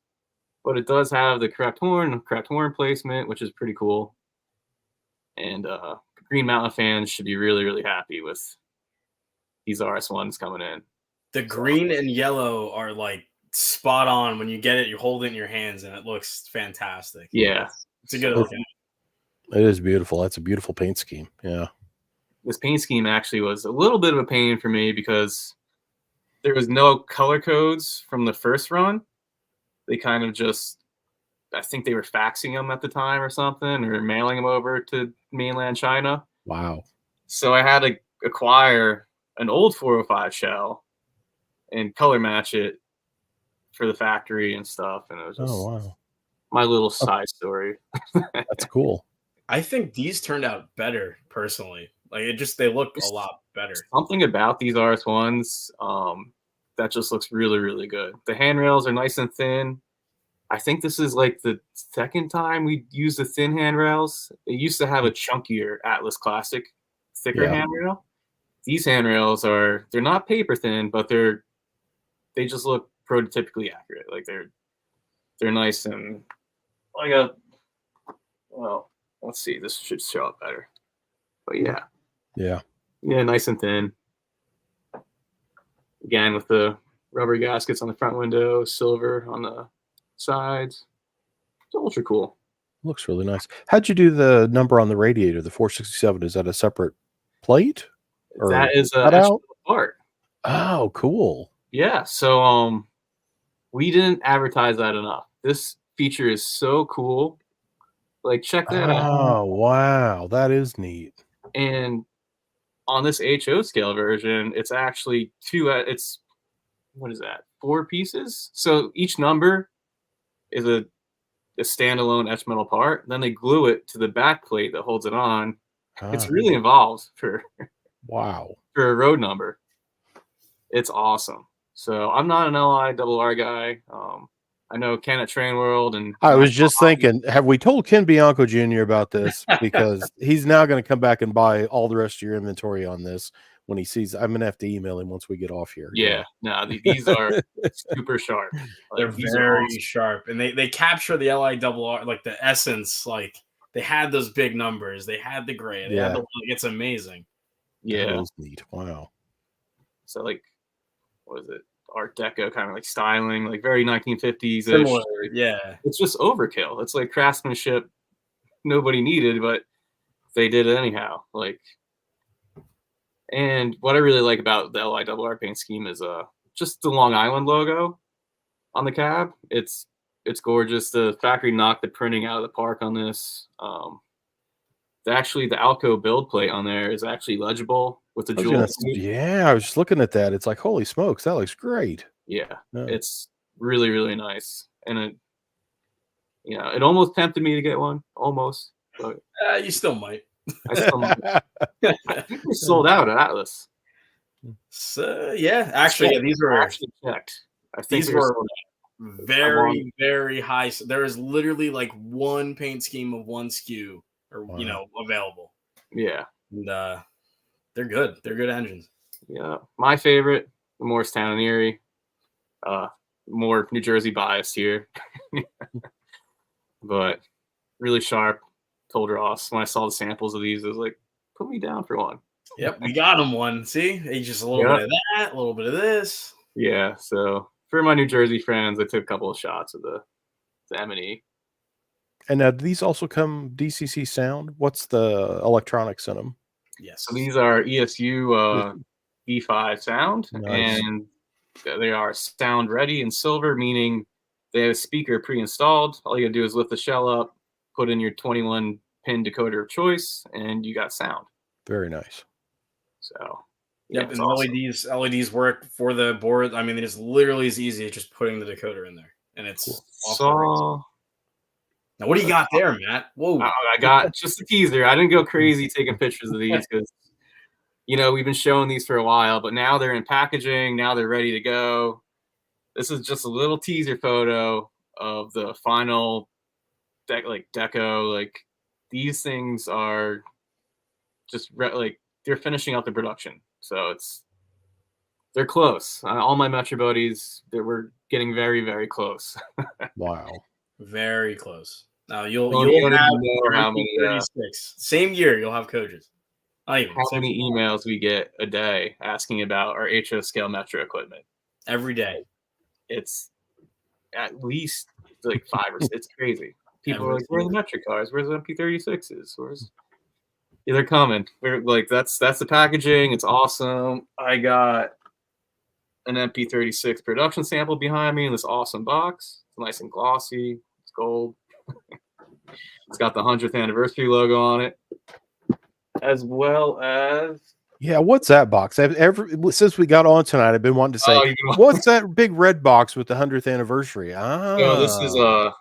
B: but it does have the correct horn placement, which is pretty cool. And Green Mountain fans should be really, really happy with these RS1s coming in.
D: The green and yellow are like spot on. When you get it, you hold it in your hands, and it looks fantastic.
B: Yeah.
D: It's a good look.
C: It is beautiful. That's a beautiful paint scheme. Yeah.
B: This paint scheme actually was a little bit of a pain for me because there was no color codes from the first run. They kind of just, I think they were faxing them at the time or something, or mailing them over to mainland China.
C: Wow.
B: So I had to acquire an old 405 shell and color match it for the factory and stuff. And it was just my little side story.
C: That's cool.
D: I think these turned out better personally. Like they look a lot better.
B: Something about these RS1s that just looks really, really good. The handrails are nice and thin. I think this is like the second time we used the thin handrails. It used to have a chunkier Atlas Classic, thicker handrail. These handrails they're not paper thin, but they just look prototypically accurate. Like they're nice and well, let's see, this should show up better. But yeah, nice and thin. Again, with the rubber gaskets on the front window, silver on the sides. It's ultra cool.
C: Looks really nice. How'd you do the number on the radiator, the 467? Is that a separate plate? Or
B: that is a part.
C: Oh, cool.
B: Yeah. So we didn't advertise that enough. This feature is so cool. Like, check that out.
C: Oh, wow. That is neat.
B: And on this HO scale version, it's actually what is that? 4 pieces. So each number is a standalone etch metal part. Then they glue it to the back plate that holds it on. It's really involved for a road number. It's awesome. So I'm not an LIRR guy. I know Ken at Train World, and
C: I was just thinking, have we told Ken Bianco Jr. about this? Because he's now going to come back and buy all the rest of your inventory on this when he sees. I'm going to have to email him once we get off here.
B: Yeah, no, these are super sharp.
D: They're very sharp, and they capture the LIRR, like the essence. Like they had those big numbers, they had the gray, they had the. It's amazing.
B: Yeah,
C: that is neat. Wow.
B: So like, what is it? Art Deco kind of like styling, like very 1950s.
D: Similar, yeah.
B: It's just overkill. It's like craftsmanship nobody needed, but they did it anyhow. Like, and what I really like about the LIRR paint scheme is just the Long Island logo on the cab. It's gorgeous. The factory knocked the printing out of the park on this. The Alco build plate on there is actually legible with the jewels.
C: Yeah, I was just looking at that. It's like, holy smokes, that looks great.
B: Yeah, it's really, really nice. And it almost tempted me to get one. Almost. But
D: you still might.
B: I still might. I think we sold out at Atlas.
D: So yeah, actually, these were
B: actually checked. I think
D: these were very, very high. There is literally like one paint scheme of one SKU, or available.
B: Yeah,
D: and they're good. They're good engines.
B: Yeah, my favorite, the Morristown and Erie. More New Jersey biased here, but really sharp. Told Ross when I saw the samples of these, I was like, put me down for one.
D: Yep, we got him one. See, just a little bit of that, a little bit of this.
B: Yeah, so for my New Jersey friends, I took a couple of shots of the M&E.
C: And now, do these also come DCC sound? What's the electronics in them?
D: Yes,
B: so these are ESU V5 sound,
C: nice.
B: And they are sound ready in silver, meaning they have a speaker pre-installed. All you gotta do is lift the shell up, put in your 21-pin decoder of choice, and you got sound.
C: Very nice.
B: So,
D: yep, and awesome. LEDs work for the board. I mean, it is literally as easy as just putting the decoder in there, and it's
B: cool.
D: Now, what do you got there, Matt? Whoa!
B: I got just a teaser. I didn't go crazy taking pictures of these because, we've been showing these for a while, but now they're in packaging. Now they're ready to go. This is just a little teaser photo of the final deco. Like, these things are just they're finishing up the production. So it's they're close. All my Metro buddies, they were getting very, very close.
C: Wow.
D: Very close. Now you'll
B: Well, you don't
D: have
B: even know how many
D: 36. Same year you'll have coaches. Not even.
B: how
D: Same
B: many emails we get a day asking about our HO scale Metro equipment.
D: every day.
B: It's at least like 5 or 6. It's crazy. People are
D: Every
B: like, "Where's the
D: single-
B: Metro cars? Where's the MP36s? Where's?" Yeah, they're coming. We're like, that's the packaging. It's awesome. I got an MP36 production sample behind me in this awesome box. It's nice and glossy. It's gold. It's got the 100th anniversary logo on it, as well as
C: Yeah, what's that box? Since we got on tonight, I've been wanting to say, what's that big red box with the 100th anniversary?
B: So this is a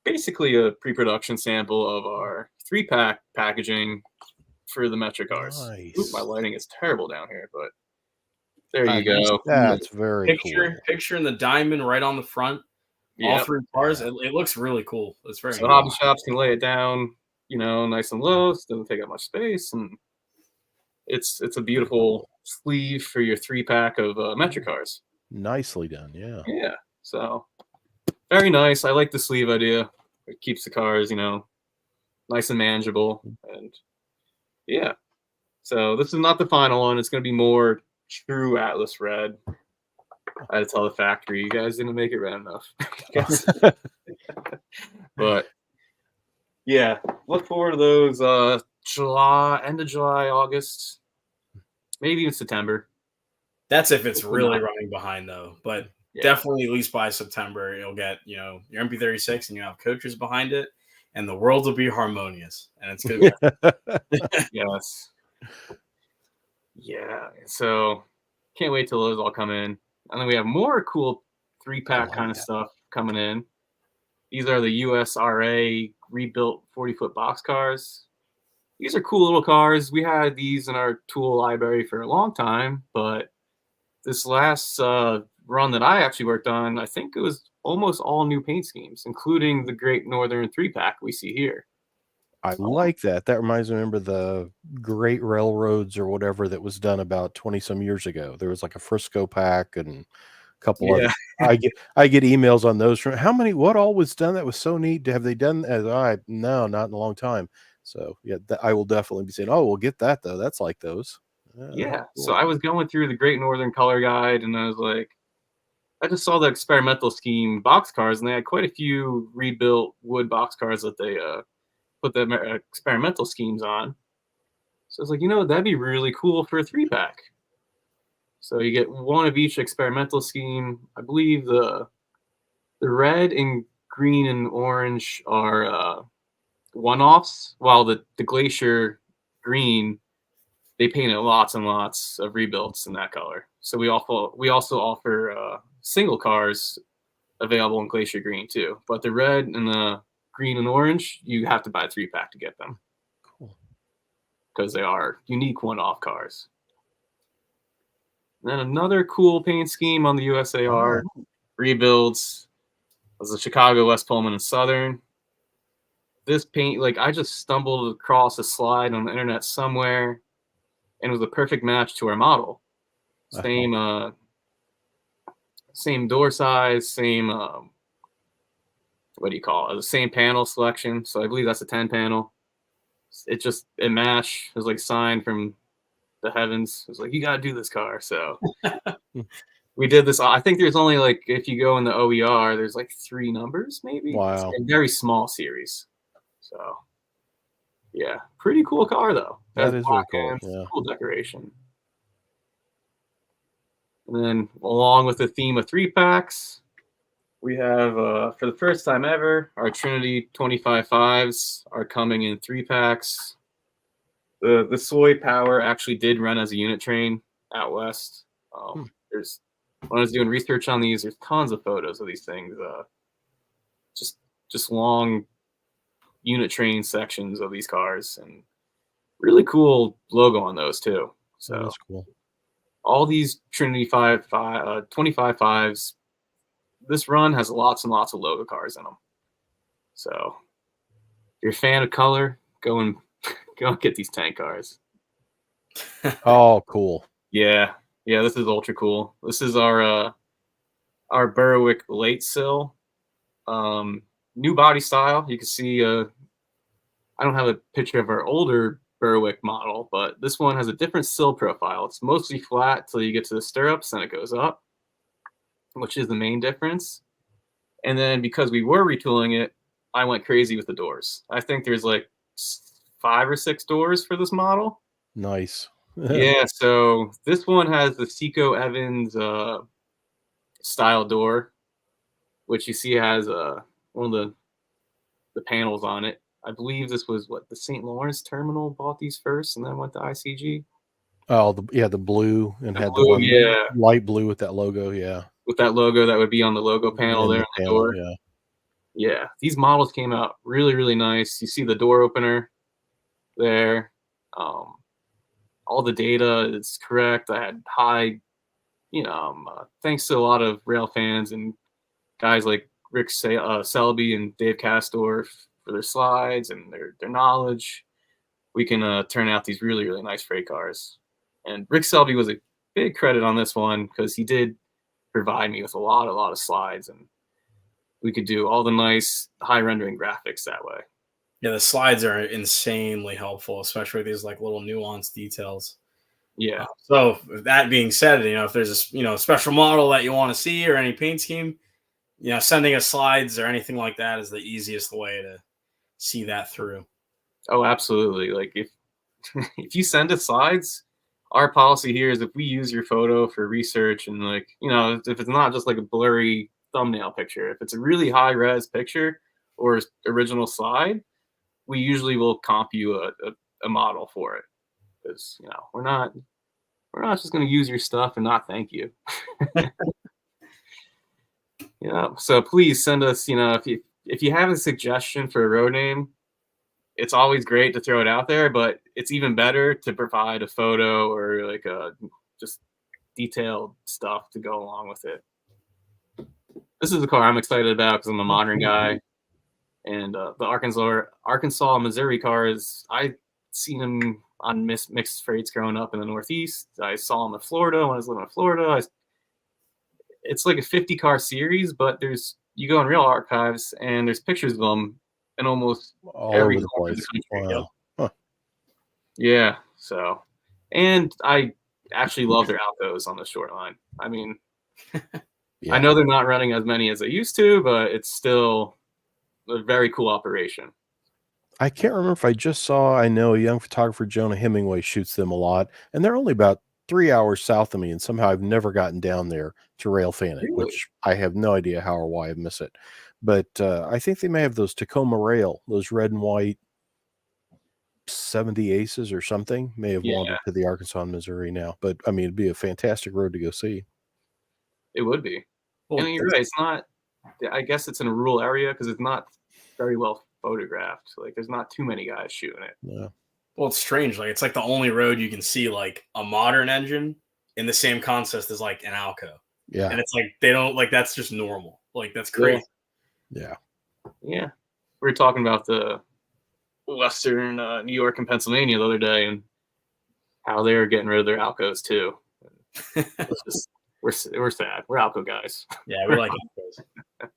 B: basically a pre-production sample of our 3-pack packaging for the Metro cars.
C: Nice.
B: Ooh, my lighting is terrible down here, but there you go.
C: That's very cool.
D: Picture in the diamond right on the front. All 3 cars. It looks really cool. It's very
B: so hobby shops can lay it down, nice and low. So it doesn't take up much space, and it's a beautiful sleeve for your 3-pack of Metro cars.
C: Nicely done. Yeah.
B: Yeah. So very nice. I like the sleeve idea. It keeps the cars, nice and manageable. And yeah. So this is not the final one. It's going to be more true Atlas red. I had to tell the factory, you guys didn't make it red enough. But yeah, look forward to those end of July, August, maybe even September.
D: That's if it's really running behind though. But definitely at least by September, you'll get, your MP36 and you have coaches behind it, and the world will be harmonious. And it's good.
B: Yes. Yeah. So can't wait till those all come in. And then we have more cool 3-pack kind of stuff coming in. These are the USRA rebuilt 40-foot box cars. These are cool little cars. We had these in our tool library for a long time, but this last run that I actually worked on, I think it was almost all new paint schemes, including the Great Northern 3-pack we see here.
C: I like that. That reminds me, remember the Great Railroads or whatever that was done about 20 some years ago. There was like a Frisco pack and a couple other. I get emails on those from what all was done that was so neat. Have they done no, not in a long time. So yeah, I will definitely be saying, oh, we'll get that though. That's like those.
B: Yeah.
C: Cool.
B: So I was going through the Great Northern Color Guide, and I was like, I just saw the experimental scheme box cars, and they had quite a few rebuilt wood box cars that they put the experimental schemes on. So I was like, that'd be really cool for a 3-pack. So you get one of each experimental scheme. I believe the red and green and orange are one-offs, while the Glacier green, they painted lots and lots of rebuilds in that color. So we also offer single cars available in Glacier green too. But the red and the green and orange, you have to buy a 3-pack to get them.
C: Cool.
B: Because they are unique one-off cars. And then another cool paint scheme on the USAR rebuilds was the Chicago, West Pullman, and Southern. This paint, I just stumbled across a slide on the internet somewhere, and it was a perfect match to our model. Same door size, same what do you call it? The same panel selection. So I believe that's a 10 panel. It matched. It was like a sign from the heavens. It was like, you got to do this car. So we did this. I think there's only if you go in the OER, there's 3 numbers maybe.
C: Wow.
B: It's a very small series. So yeah, pretty cool car though.
C: That is really cool. Yeah.
B: Cool decoration. And then along with the theme of 3-packs, we have, for the first time ever, our Trinity 25.5s are coming in 3-packs. The Soy Power actually did run as a unit train out west. When I was doing research on these, there's tons of photos of these things. Just long unit train sections of these cars, and really cool logo on those too. So
C: that's cool.
B: All these Trinity 25.5s. This run has lots and lots of logo cars in them. So if you're a fan of color, go and get these tank cars.
C: Oh, cool.
B: Yeah. Yeah, this is ultra cool. This is our Berwick late sill. New body style. You can see I don't have a picture of our older Berwick model, but this one has a different sill profile. It's mostly flat till you get to the stirrups, then it goes up, which is the main difference. And then because we were retooling it, I went crazy with the doors. I think there's like 5 or 6 doors for this model.
C: Nice.
B: Yeah, so this one has the Seco Evans style door, which you see has one of the panels on it. I believe this was what the St. Lawrence terminal bought these first, and then went to ICG.
C: Oh, the blue and
B: The
C: had
B: blue,
C: the one
B: yeah,
C: light blue with that logo. Yeah.
B: with that logo that would be on the logo panel
C: In
B: there
C: the
B: on the
C: panel,
B: door.
C: yeah.
B: Yeah, these models came out really, really nice. You see the door opener there. All the data is correct. I had high, thanks to a lot of rail fans and guys like Rick Selby and Dave Castor for their slides and their knowledge, we can turn out these really, really nice freight cars. And Rick Selby was a big credit on this one because he did provide me with a lot of slides, and we could do all the nice high rendering graphics that way.
D: Yeah, the slides are insanely helpful, especially with these like little nuanced details.
B: Yeah.
D: So with that being said, if there's a special model that you want to see or any paint scheme, sending us slides or anything like that is the easiest way to see that through.
B: Oh, absolutely. Like if you send us slides, our policy here is if we use your photo for research and if it's not just like a blurry thumbnail picture, if it's a really high res picture or original slide, we usually will comp you a model for it, because we're not just going to use your stuff and not thank you. So please send us, if you have a suggestion for a road name, it's always great to throw it out there, but it's even better to provide a photo or like just detailed stuff to go along with it. This is a car I'm excited about because I'm a modern guy, and the Arkansas, Missouri cars, I've seen them on mixed freights growing up in the Northeast. I saw them in Florida when I was living in Florida. It's like a 50 car series, but you go in Real Archives and there's pictures of them in almost
C: All
B: every
C: over the
B: corner of
C: place.
B: the country.
C: Wow. Huh.
B: Yeah. So, and I actually love their Alcos on the short line. I mean,
C: Yeah.
B: I know they're not running as many as they used to, but it's still a very cool operation.
C: I can't remember if I just saw, I know a young photographer, Jonah Hemingway, shoots them a lot, and they're only about 3 hours south of me, and somehow I've never gotten down there to rail fan it,
B: Really?
C: which I have no idea how or why I miss it. But I think they may have those Tacoma Rail, those red and white 70 Aces or something, may have wandered to the Arkansas and Missouri now. But I mean, it'd be a fantastic road to go see.
B: It would be.
D: Well,
B: and you're right. It's not, I guess it's in a rural area because it's not very well photographed. Like there's not too many guys shooting it.
C: Yeah.
D: Well, it's strange. Like it's like the only road you can see like a modern engine in the same concept as like an Alco.
C: Yeah.
D: And it's like they don't like that's just normal. Like that's crazy.
C: Yeah.
B: Yeah. We were talking about the Western New York and Pennsylvania the other day and how they're getting rid of their Alcos too. We're sad. We're Alco guys.
D: Yeah, we like Alcos.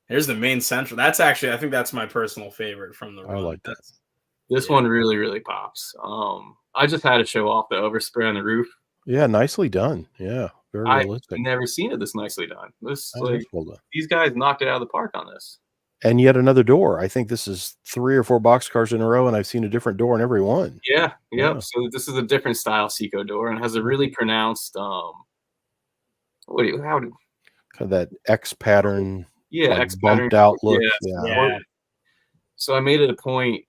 D: Here's the main central. That's actually, I think that's my personal favorite from the run.
C: I like that.
B: This one really, really pops. I just had to show off the overspray on the roof.
C: Yeah, nicely done. Yeah, very realistic.
B: I've never seen it this nicely done. This
C: Well done.
B: These guys knocked it out of the park on this.
C: And yet another door. I think this is 3 or 4 boxcars in a row, and I've seen a different door in every one.
B: Yeah, yep.
C: Yeah.
B: So this is a different style Seco door and has a really pronounced
C: kind of that X pattern,
B: like
C: X bumped out look.
D: Yeah.
B: So I made it a point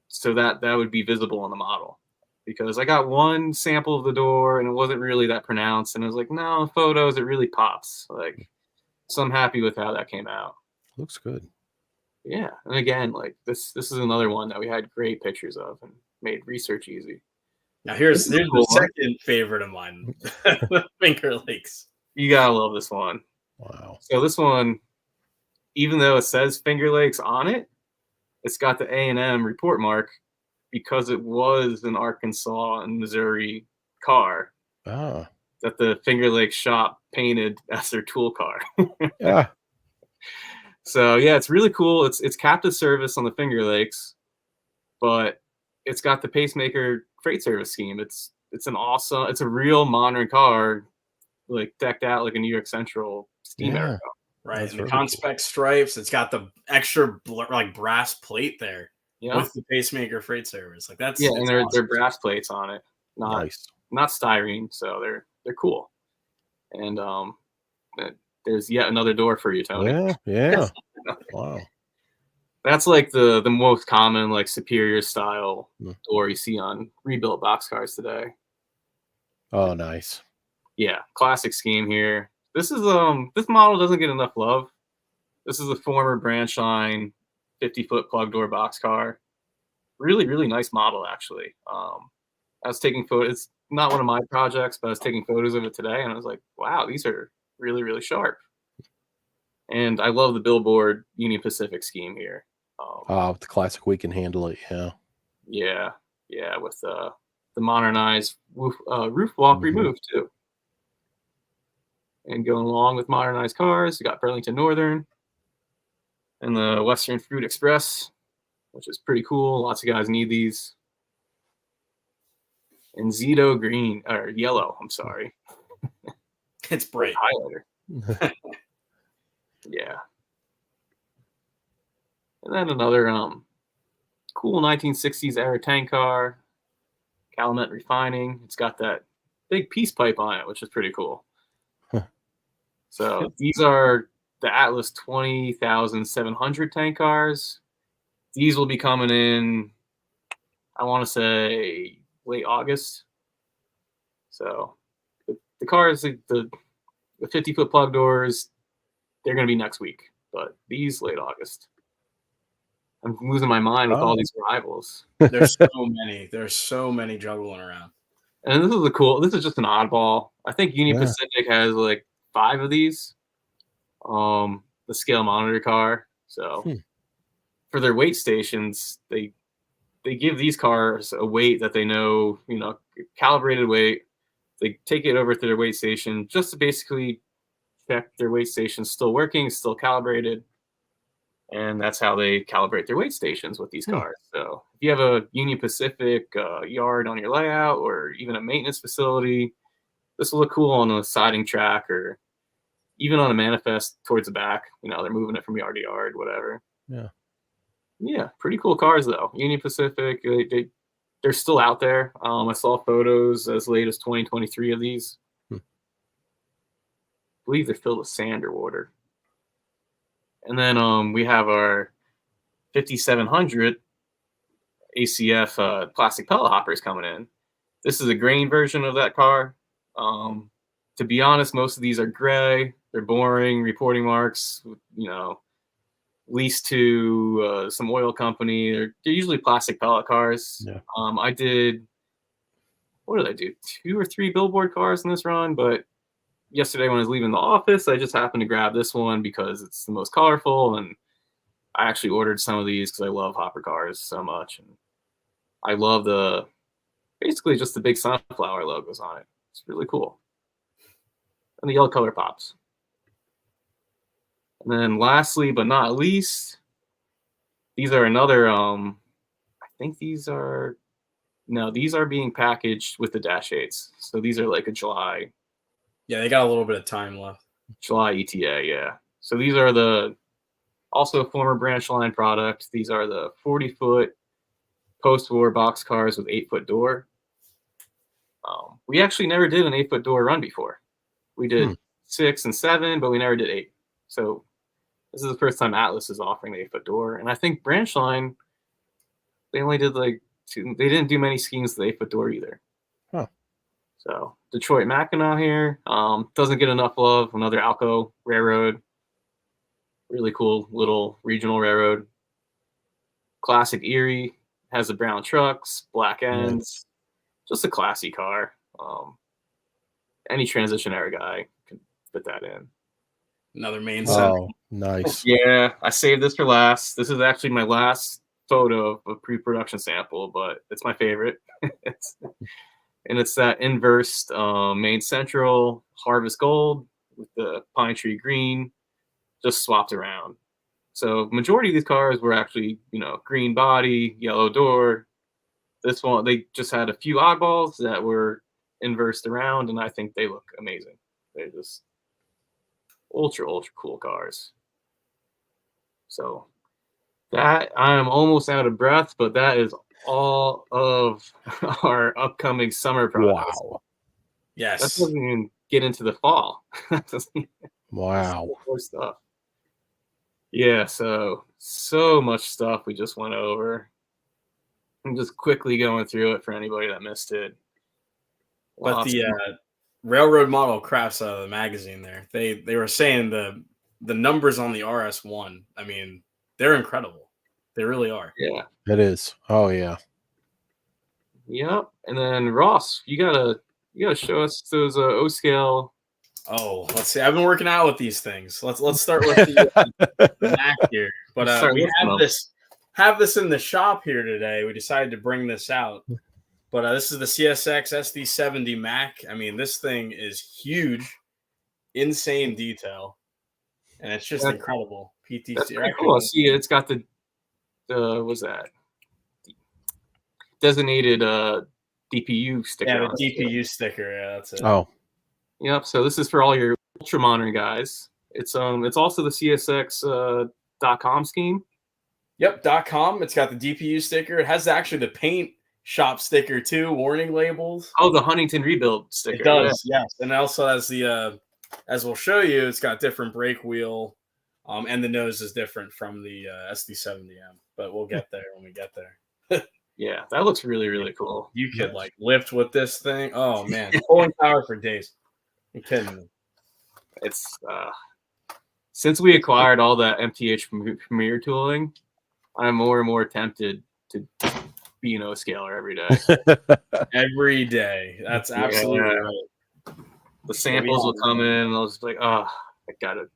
B: so that would be visible on the model, because I got one sample of the door and it wasn't really that pronounced, and I was like, no, photos it really pops. So I'm happy with how that came out.
C: Looks good.
B: Yeah, and again, like this is another one that we had great pictures of and made research easy.
D: Now here's the second favorite of mine, Finger Lakes.
B: You gotta love this one.
C: Wow.
B: So this one, even though it says Finger Lakes on it, it's got the A&M report mark because it was an Arkansas and Missouri car.
C: Ah.
B: that the Finger Lakes shop painted as their tool car.
C: Yeah.
B: So yeah, it's really cool. It's captive service on the Finger Lakes, but it's got the Pacemaker freight service scheme. It's a real modern car, like decked out like a New York Central steam era.
D: Right.
C: That's
D: And the
C: really
D: Conspec stripes, it's got the extra like brass plate there with the Pacemaker freight service. Like that's
B: and they're
D: awesome.
B: brass plates on it, not styrene, so they're cool. And there's yet another door for you, Tony.
C: Yeah. Wow.
B: That's like the most common like superior style door you see on rebuilt boxcars today.
C: Oh, nice.
B: Yeah, classic scheme here. This model doesn't get enough love. This is a former branch line 50-foot plug door boxcar. Really, really nice model, actually. I was taking photos. It's not one of my projects, but I was taking photos of it today, and I was like, wow, these are really, really sharp. And I love the billboard Union Pacific scheme here.
C: With the classic We Can Handle It,
B: Yeah, with the modernized roof walk removed, too. And going along with modernized cars, you got Burlington Northern and the Western Fruit Express, which is pretty cool. Lots of guys need these. And Zito green, or yellow, I'm sorry.
D: It's bright.
B: Highlighter. Yeah. And then another cool 1960s era tank car, Calumet Refining. It's got that big peace pipe on it, which is pretty cool. So these are the Atlas 20,700 tank cars. These will be coming in, I want to say, late August. So the cars, the 50-foot plug doors, they're going to be next week. But these, late August. I'm losing my mind with all these rivals.
D: There's so many. There's so many juggling around.
B: And this is just an oddball. I think Union Pacific has like 5 of these. The scale monitor car. So for their weight stations, they give these cars a weight that they know, calibrated weight. They take it over to their weight station just to basically check their weight station's still working, still calibrated. And that's how they calibrate their weight stations with these cars. So if you have a Union Pacific yard on your layout or even a maintenance facility, this will look cool on a siding track or even on a manifest towards the back. They're moving it from yard to yard, whatever. Yeah, pretty cool cars, though. Union Pacific, they're still out there. I saw photos as late as 2023 of these. I believe they're filled with sand or water. And then we have our 5700 ACF plastic pellet hoppers coming in. This is a grain version of that car. To be honest, most of these are gray. They're boring, reporting marks, leased to some oil company. They're usually plastic pellet cars.
C: Yeah.
B: What did I do? 2 or 3 billboard cars in this run, but yesterday when I was leaving the office, I just happened to grab this one because it's the most colorful, and I actually ordered some of these because I love hopper cars so much, and I love basically just the big sunflower logos on it. It's really cool. And the yellow color pops. And then lastly, but not least, these are another, I think these are being packaged with the Dash 8s. So these are like a July.
D: Yeah, they got a little bit of time left.
B: July ETA, yeah. So these are also a former branch line product. These are the 40-foot post-war box cars with 8-foot door. We actually never did an 8-foot door run before. We did 6 and 7, but we never did 8. So this is the first time Atlas is offering the 8-foot door. And I think branch line, they only did like 2. They didn't do many schemes with the 8-foot door either.
C: Huh.
B: So Detroit Mackinac here doesn't get enough love. Another Alco railroad, really cool little regional railroad. Classic Erie has the brown trucks, black ends, just a classy car. Any transition era guy can fit that in.
D: Another main set.
C: Oh, nice.
B: Yeah, I saved this for last. This is actually my last photo of a pre-production sample, but it's my favorite. and it's that inversed main central harvest gold with the pine tree green, just swapped around. So majority of these cars were actually, green body, yellow door. This one, they just had a few oddballs that were inversed around, and I think they look amazing. They're just ultra cool cars. So that, I'm almost out of breath, but that is all of our upcoming summer products.
C: Wow.
B: That
D: Yes.
B: doesn't even get into the fall.
C: Wow.
B: More stuff. Yeah, so much stuff we just went over. I'm just quickly going through it for anybody that missed it.
D: But
B: Lots
D: the
B: of-
D: railroad model crafts out of the magazine there. They were saying the numbers on the RS1. I mean, they're incredible. They really are.
B: yeah,
C: It is. Oh yeah.
B: yep. And then Ross, you gotta show us those O scale.
D: Oh, let's see. I've been working out with these things. Let's start with the Mac here. But
B: Start
D: we
B: lifting them.
D: have this in the shop here today. We decided to bring this out. But this is the CSX SD70 Mac. I mean, this thing is huge, insane detail, and it's just incredible. PTC.
B: That's pretty cool. I see it's got the what's that? Designated DPU sticker.
D: Yeah,
B: on
D: the
B: it.
D: DPU sticker. Yeah, that's it.
C: Oh,
B: Yep. So this is for all your ultra modern guys. It's also the CSX .com scheme.
D: Yep, .com. It's got the DPU sticker. It has actually the paint shop sticker too. Warning labels.
B: Oh, the Huntington rebuild sticker.
D: It does, yes. And it also has the as we'll show you, it's got different brake wheel, and the nose is different from the SD70M. But we'll get there when we get there.
B: Yeah, that looks really cool.
D: You could like lift with this thing. Oh man, pulling power for days. You're kidding me.
B: It's since we acquired all that MTH Premier tooling, I'm more and more tempted to be an O-scaler every day.
D: Every day. That's absolutely right.
B: The samples will come in, and I'll just be like, oh, I got it.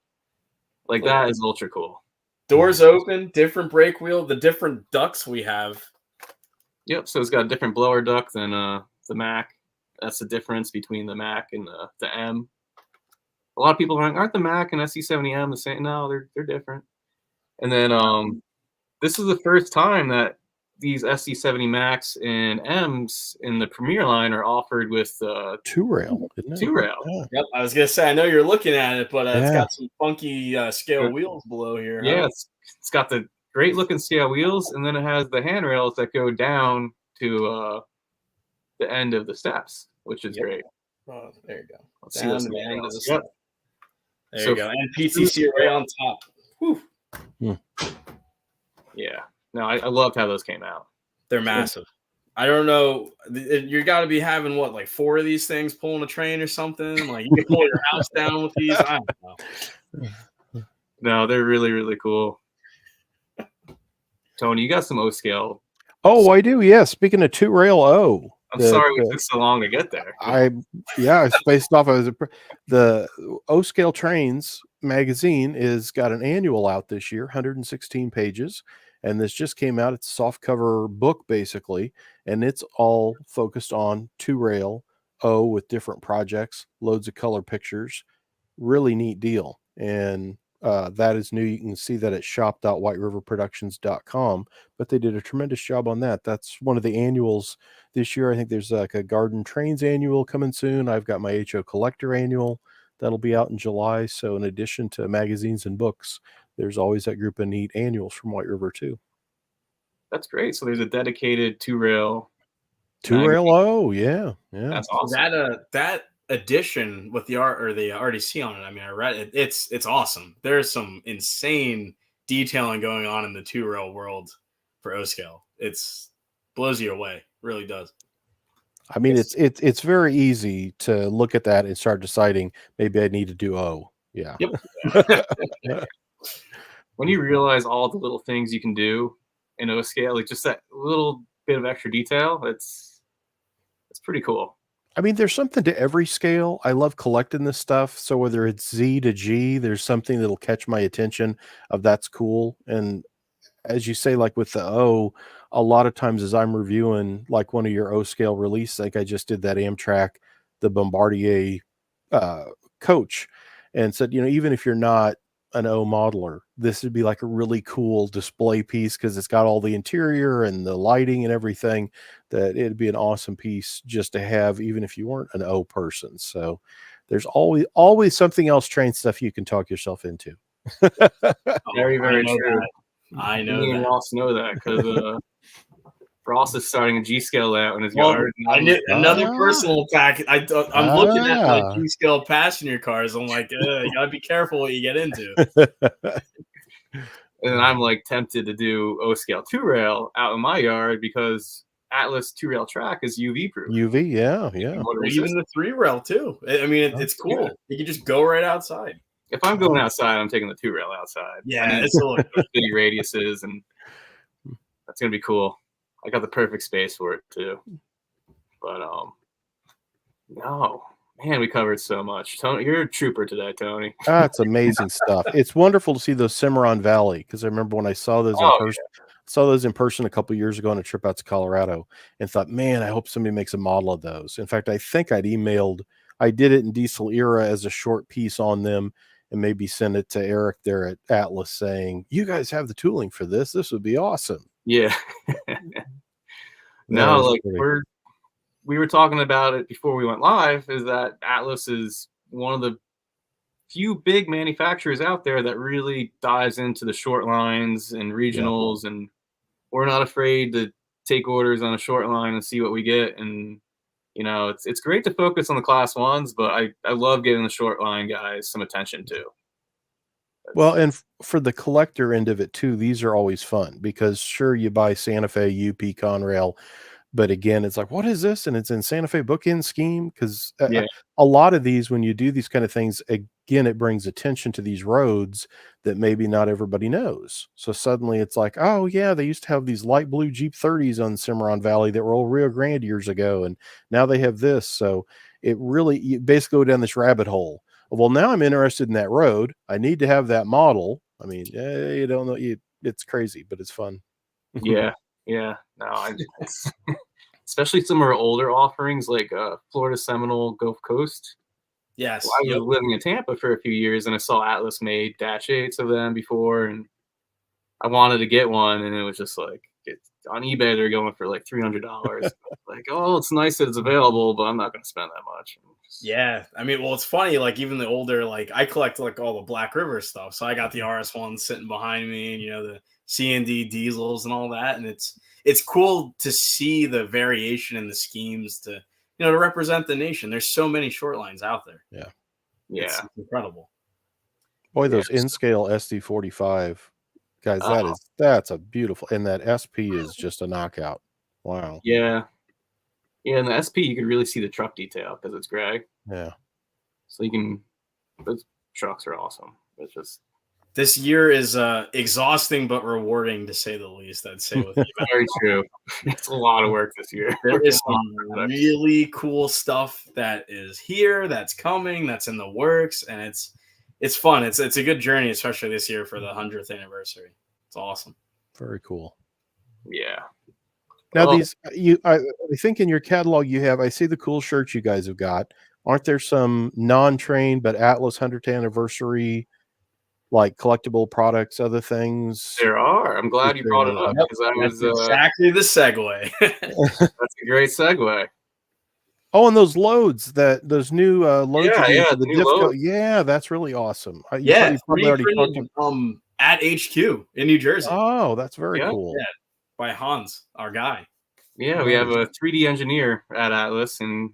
B: Like that is ultra cool.
D: Doors open, different brake wheel, the different ducts we have.
B: Yep. So it's got a different blower duct than the Mac. That's the difference between the Mac and the M. A lot of people are like, aren't the Mac and SD70M the same? No, they're different. And then this is the first time that these SD70 Macs and M's in the Premier line are offered with
C: two rail, isn't it?
B: two rail.
C: Yeah.
D: Yep, I was gonna say I know you're looking at it, but it's
C: Yeah.
D: got some funky scale wheels below here.
B: Yeah,
D: Huh?
B: it's got the great looking scale wheels, and then it has the handrails that go down to the end of the steps, which is great.
D: Oh, there you go.
B: Let's see
D: Down
B: those
D: to the end of the
B: handrails.
D: step.
B: Yep.
D: There
B: So-
D: you go. And PTC array on top. Whew.
B: Yeah. No, I loved how those came out.
D: They're massive. I don't know. You got to be having what, like 4 of these things pulling a train or something. Like you can pull your house down with these. I don't know.
B: No, they're really cool. Tony, you got some O scale.
C: Oh, I do. Yeah. Speaking of two rail O,
B: I'm sorry we took so long to get there.
C: I spaced off. The O Scale Trains magazine is got an annual out this year, 116 pages, and this just came out. It's a soft cover book basically, and it's all focused on two rail O with different projects, loads of color pictures. Really neat deal, and that is new. You can see that at shop.whiteriverproductions.com, but they did a tremendous job on that. That's one of the annuals this year. I think there's like a Garden Trains annual coming soon. I've got my HO Collector annual that'll be out in July. So in addition to magazines and books, there's always that group of neat annuals from White River too.
B: That's great. So there's a dedicated two rail.
C: Oh, yeah.
B: That's awesome.
D: That edition with the art or the RDC on it. I mean, I read it. It's awesome. There's some insane detailing going on in the two rail world for O scale. It's blows you away. Really does.
C: I mean, it's very easy to look at that and start deciding maybe I need to do O. Yeah.
B: Yep. When you realize all the little things you can do in O scale, like just that little bit of extra detail, it's pretty cool.
C: I mean, there's something to every scale. I love collecting this stuff. So whether it's Z to G, there's something that'll catch my attention of that's cool. And as you say, like with the O, a lot of times as I'm reviewing like one of your O scale release, like I just did that Amtrak, the Bombardier coach, and said, even if you're not an O modeler, this would be like a really cool display piece because it's got all the interior and the lighting and everything, that it'd be an awesome piece just to have, even if you weren't an O person. So there's always something else train stuff you can talk yourself into.
B: Very, very true.
D: That. I know
B: Me
D: that.
B: and Ross know that because Ross is starting a G scale layout in his yard.
D: I knew another personal attack. I'm looking at like G scale passenger cars. I'm like, you gotta be careful what you get into.
B: And I'm like tempted to do O scale 2-rail out in my yard because Atlas 2-rail track is UV proof.
C: UV, yeah.
D: Or even the 3-rail too. I mean, it's cool. Yeah. You can just go right outside.
B: If I'm going outside, I'm taking the 2-rail outside.
D: Yeah, it's
B: big radiuses, and that's gonna be cool. I got the perfect space for it too. But no, man, we covered so much. Tony, you're a trooper today, Tony.
C: That's amazing stuff. It's wonderful to see those Cimarron Valley, because I remember when I saw those in person. Saw those in person a couple years ago on a trip out to Colorado, and thought, man, I hope somebody makes a model of those. In fact, I think I did it in Diesel Era as a short piece on them, and maybe send it to Eric there at Atlas saying, you guys have the tooling for this. This would be awesome.
B: Yeah. No, like we were talking about it before we went live, is that Atlas is one of the few big manufacturers out there that really dives into the short lines and regionals, and we're not afraid to take orders on a short line and see what we get. And it's great to focus on the class ones, but I love giving the short line guys some attention too.
C: Well, and for the collector end of it too, these are always fun, because sure, you buy Santa Fe, UP, Conrail, but again, it's like, what is this? And it's in Santa Fe bookend scheme, because a lot of these, when you do these kind of things, again, it brings attention to these roads that maybe not everybody knows. So suddenly it's like, oh yeah, they used to have these light blue Jeep 30s on Cimarron Valley that were all Rio Grande years ago, and now they have this. So it really, you basically go down this rabbit hole. Well, now I'm interested in that road. I need to have that model. I mean, you don't know, it's crazy, but it's fun.
B: Yeah. No, especially some of our older offerings like Florida Seminole, Gulf Coast.
D: Yes.
B: Well, I was living in Tampa for a few years, and I saw Atlas made Dash 8s of them before, and I wanted to get one, and it was just like, on eBay they're going for like $300. Like, oh, it's nice that it's available, but I'm not going to spend that much.
D: Yeah, I mean, well, it's funny. Like even the older, like I collect like all the Black River stuff, so I got the RS1 sitting behind me, and the C&D diesels and all that, and it's cool to see the variation in the schemes to to represent the nation. There's so many short lines out there.
B: Yeah,
D: it's incredible.
C: Boy, those in-scale SD45 guys, that's a beautiful, and that SP is just a knockout. Wow.
B: Yeah, and the SP you can really see the truck detail because it's gray.
C: Yeah.
B: So those trucks are awesome. It's just,
D: this year is exhausting but rewarding, to say the least. I'd say with you.
B: Very true. It's a lot of work this year.
D: There is some really cool stuff that is here, that's coming, that's in the works, and it's fun. It's a good journey, especially this year for the 100th anniversary. It's awesome.
C: Very cool.
B: Yeah.
C: Now I think in your catalog you have, I see the cool shirts you guys have got. Aren't there some non-train but Atlas 100th anniversary, like collectible products, other things?
B: There are. I'm glad you brought it up, because that was
D: exactly the segue.
B: That's a great segue.
C: Oh, and those loads, those new loads.
B: The new loads.
C: Yeah, that's really awesome.
D: You probably already talked at HQ in New Jersey.
C: Oh, that's very cool.
D: Yeah, by Hans, our guy.
B: Yeah, we have a 3D engineer at Atlas, and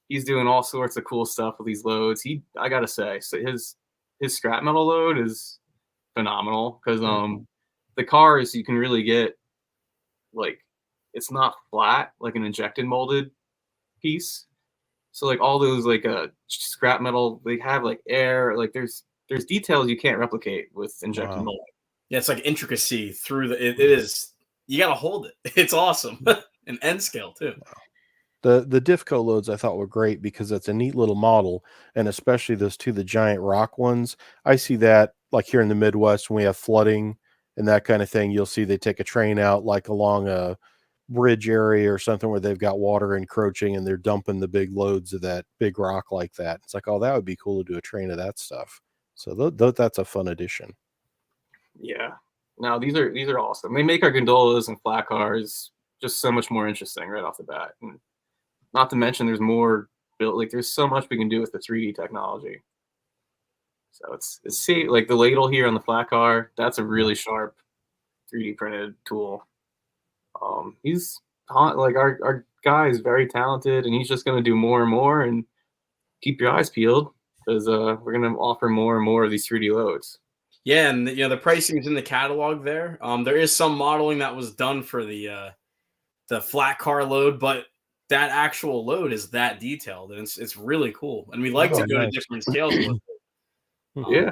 B: he's doing all sorts of cool stuff with these loads. I gotta say, so his scrap metal load is phenomenal, because the cars you can really get, like, it's not flat like an injected molded piece. So like all those like scrap metal, they have like air, like there's details you can't replicate with injected molding.
D: Yeah, it's like intricacy through it is, you gotta hold it. It's awesome. And end scale too.
C: The Diffco loads I thought were great, because that's a neat little model, and especially the giant rock ones. I see that like here in the Midwest when we have flooding and that kind of thing. You'll see they take a train out like along a bridge area or something where they've got water encroaching and they're dumping the big loads of that big rock like that. It's like, oh, that would be cool to do a train of that stuff. So that's a fun addition.
B: Yeah. No, these are awesome. They make our gondolas and flat cars just so much more interesting right off the bat. And not to mention there's more built, like there's so much we can do with the 3D technology. So it's safe. Like the ladle here on the flat car, that's a really sharp 3D printed tool. He's like our guy is very talented, and he's just going to do more and more. And keep your eyes peeled because we're going to offer more and more of these 3D loads.
D: Yeah, and the pricing is in the catalog there. There is some modeling that was done for the flat car load, but that actual load is that detailed, and it's really cool. And we like to go to different scales with it.
B: Yeah.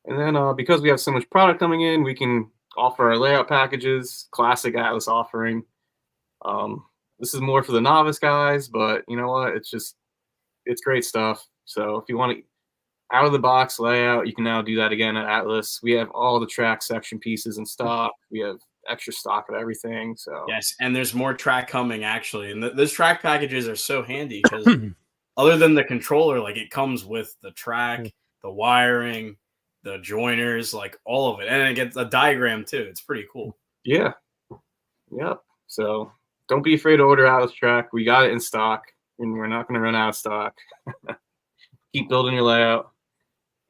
B: And then because we have so much product coming in, we can offer our layout packages, classic Atlas offering. This is more for the novice guys, but you know what? It's great stuff. So if you want to out of the box layout, you can now do that again at Atlas. We have all the track section pieces in stock. We have extra stock of everything. So
D: yes, and there's more track coming actually. And those track packages are so handy because other than the controller, like it comes with the track, the wiring, the joiners, like all of it, and it gets a diagram too. It's pretty cool.
B: Yeah. Yep. So don't be afraid to order Atlas track. We got it in stock, and we're not going to run out of stock. Keep building your layout.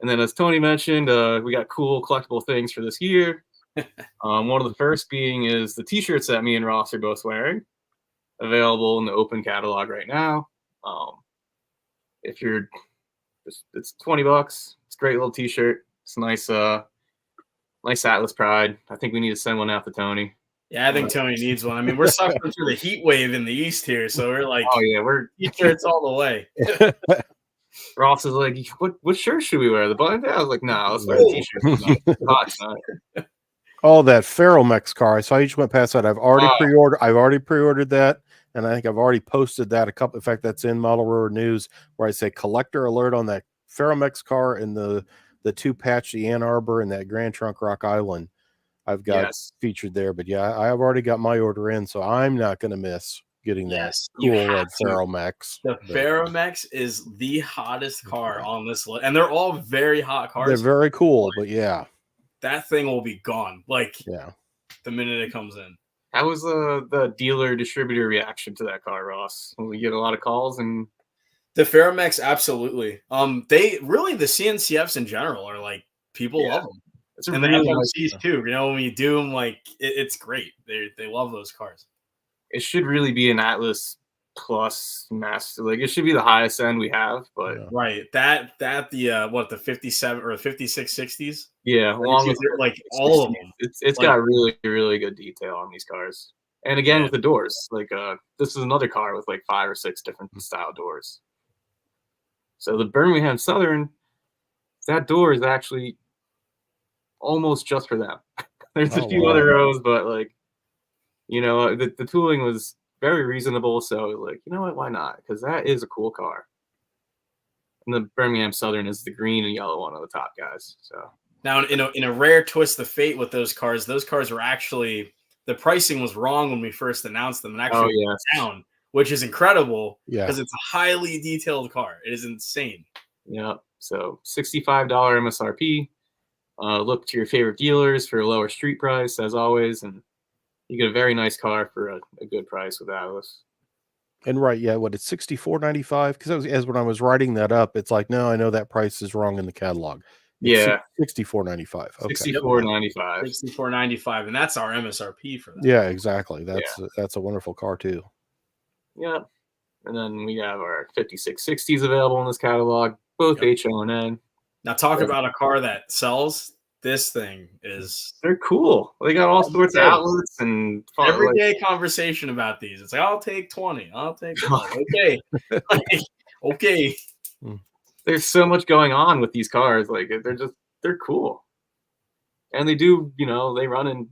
B: And then, as Tony mentioned, we got cool collectible things for this year. One of the first being is the T-shirts that me and Ross are both wearing, available in the open catalog right now. If you're, it's $20. It's a great little T-shirt. It's nice, nice Atlas pride. I think we need to send one out to Tony.
D: Yeah, I think Tony needs one. I mean, we're suffering through the heat wave in the East here, so we're like,
B: oh yeah, we're
D: T-shirts all the way.
B: Ross is like, what shirt should we wear? The button down? I was like, nah, let's wear the T-shirt. It's hot tonight.
C: Oh, that Ferromex car! I saw you just went past that. I've already pre-ordered that, and I think I've already posted that a couple. In fact, that's in Model Road News where I say collector alert on that Ferromex car and the two patch, the Ann Arbor and that Grand Trunk Rock Island. I've got featured there, but yeah, I have already got my order in, so I'm not going to miss getting that cool red Ferromex.
D: The Ferromex is the hottest car on this list, and they're all very hot cars.
C: They're very cool, but yeah,
D: that thing will be gone. Like the minute it comes in.
B: How was the dealer distributor reaction to that car, Ross? Will we get a lot of calls and
D: the Ferromex? Absolutely. They really the CNCFs in general are like people love them. And the FMCs too. You know, when you do them, like it's great. They love those cars.
B: It should really be an Atlas Plus master. Like it should be the highest end we have, but
D: right. That the 57 or 5660s.
B: Yeah, along with
D: like all of them.
B: It's got really, really good detail on these cars. And again with the doors. Like this is another car with like 5 or 6 different style doors. So the Birmingham Southern, that door is actually almost just for them. There's a few other rows, but like, you know, the tooling was very reasonable. So like, you know what, why not? Because that is a cool car. And the Birmingham Southern is the green and yellow one of the top guys. So
D: now in a rare twist of fate with those cars were actually, the pricing was wrong when we first announced them and actually went down, which is incredible because it's a highly detailed car. It is insane.
B: Yeah. So $65 MSRP. Look to your favorite dealers for a lower street price, as always, and you get a very nice car for a good price with Atlas.
C: And it's $64.95? Because as when I was writing that up, it's like, no, I know that price is wrong in the catalog. It's $64.95. Okay.
B: $64.95.
D: $64.95, and that's our MSRP for that.
C: Yeah, exactly. That's a wonderful car too.
B: Yeah, and then we have our 5660s available in this catalog, both HO and N.
D: Now talk about a car that sells. This thing is...
B: They're cool. They got all sorts of outlets and...
D: Everyday conversation about these. It's like, I'll take 20. I'll take 20. Okay. Okay.
B: There's so much going on with these cars. Like, they're cool. And they do, you know, they run in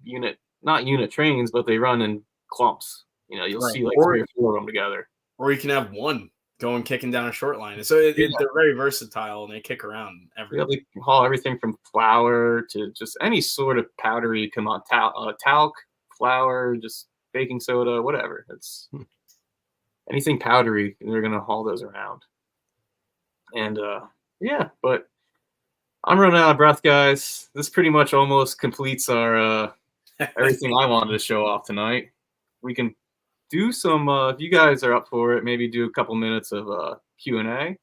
B: not unit trains, but they run in clumps. You know, you'll see like 3 or 4 of them together.
D: Or you can have one. going kicking down a short line. So they're very versatile and they kick around everywhere.
B: They haul everything from flour to just any sort of powdery talc, flour, just baking soda, whatever. It's anything powdery, they're gonna haul those around. And yeah, but I'm running out of breath, guys. This pretty much almost completes our everything I wanted to show off tonight. We can do some if you guys are up for it, maybe do a couple minutes of Q&A.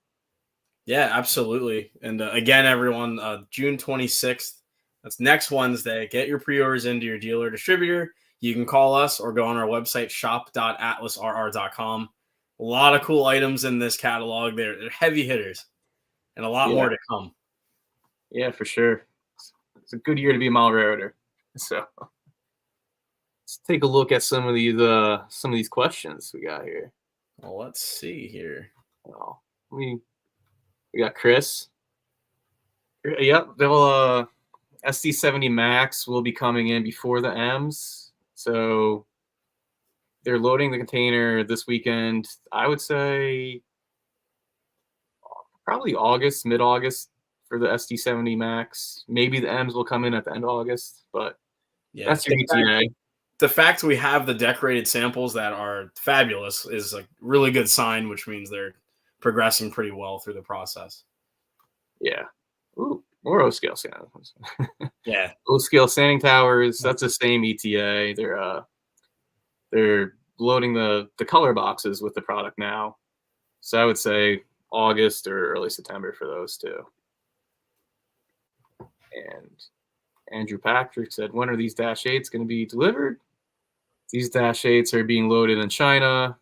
D: Yeah, absolutely. And again, everyone, June 26th, that's next Wednesday. Get your pre-orders into your dealer distributor. You can call us or go on our website, shop.atlasrr.com. A lot of cool items in this catalog. They're heavy hitters and a lot more to come.
B: Yeah, for sure. It's a good year to be a model railroader. So let's take a look at some of these questions we got here.
D: Well, let's see here.
B: Well, we got Chris. Yep, they'll SD70 Max will be coming in before the M's. So they're loading the container this weekend. I would say probably August, mid-August for the SD70 Max. Maybe the M's will come in at the end of August, but that's your ETA.
D: The fact we have the decorated samples that are fabulous is a really good sign, which means they're progressing pretty well through the process.
B: Yeah. Ooh, more O-scale sanding.
D: Yeah.
B: O-scale sanding towers, that's the same ETA. They're loading the color boxes with the product now. So I would say August or early September for those two. And Andrew Patrick said, when are these Dash 8s going to be delivered? These Dash 8s are being loaded in China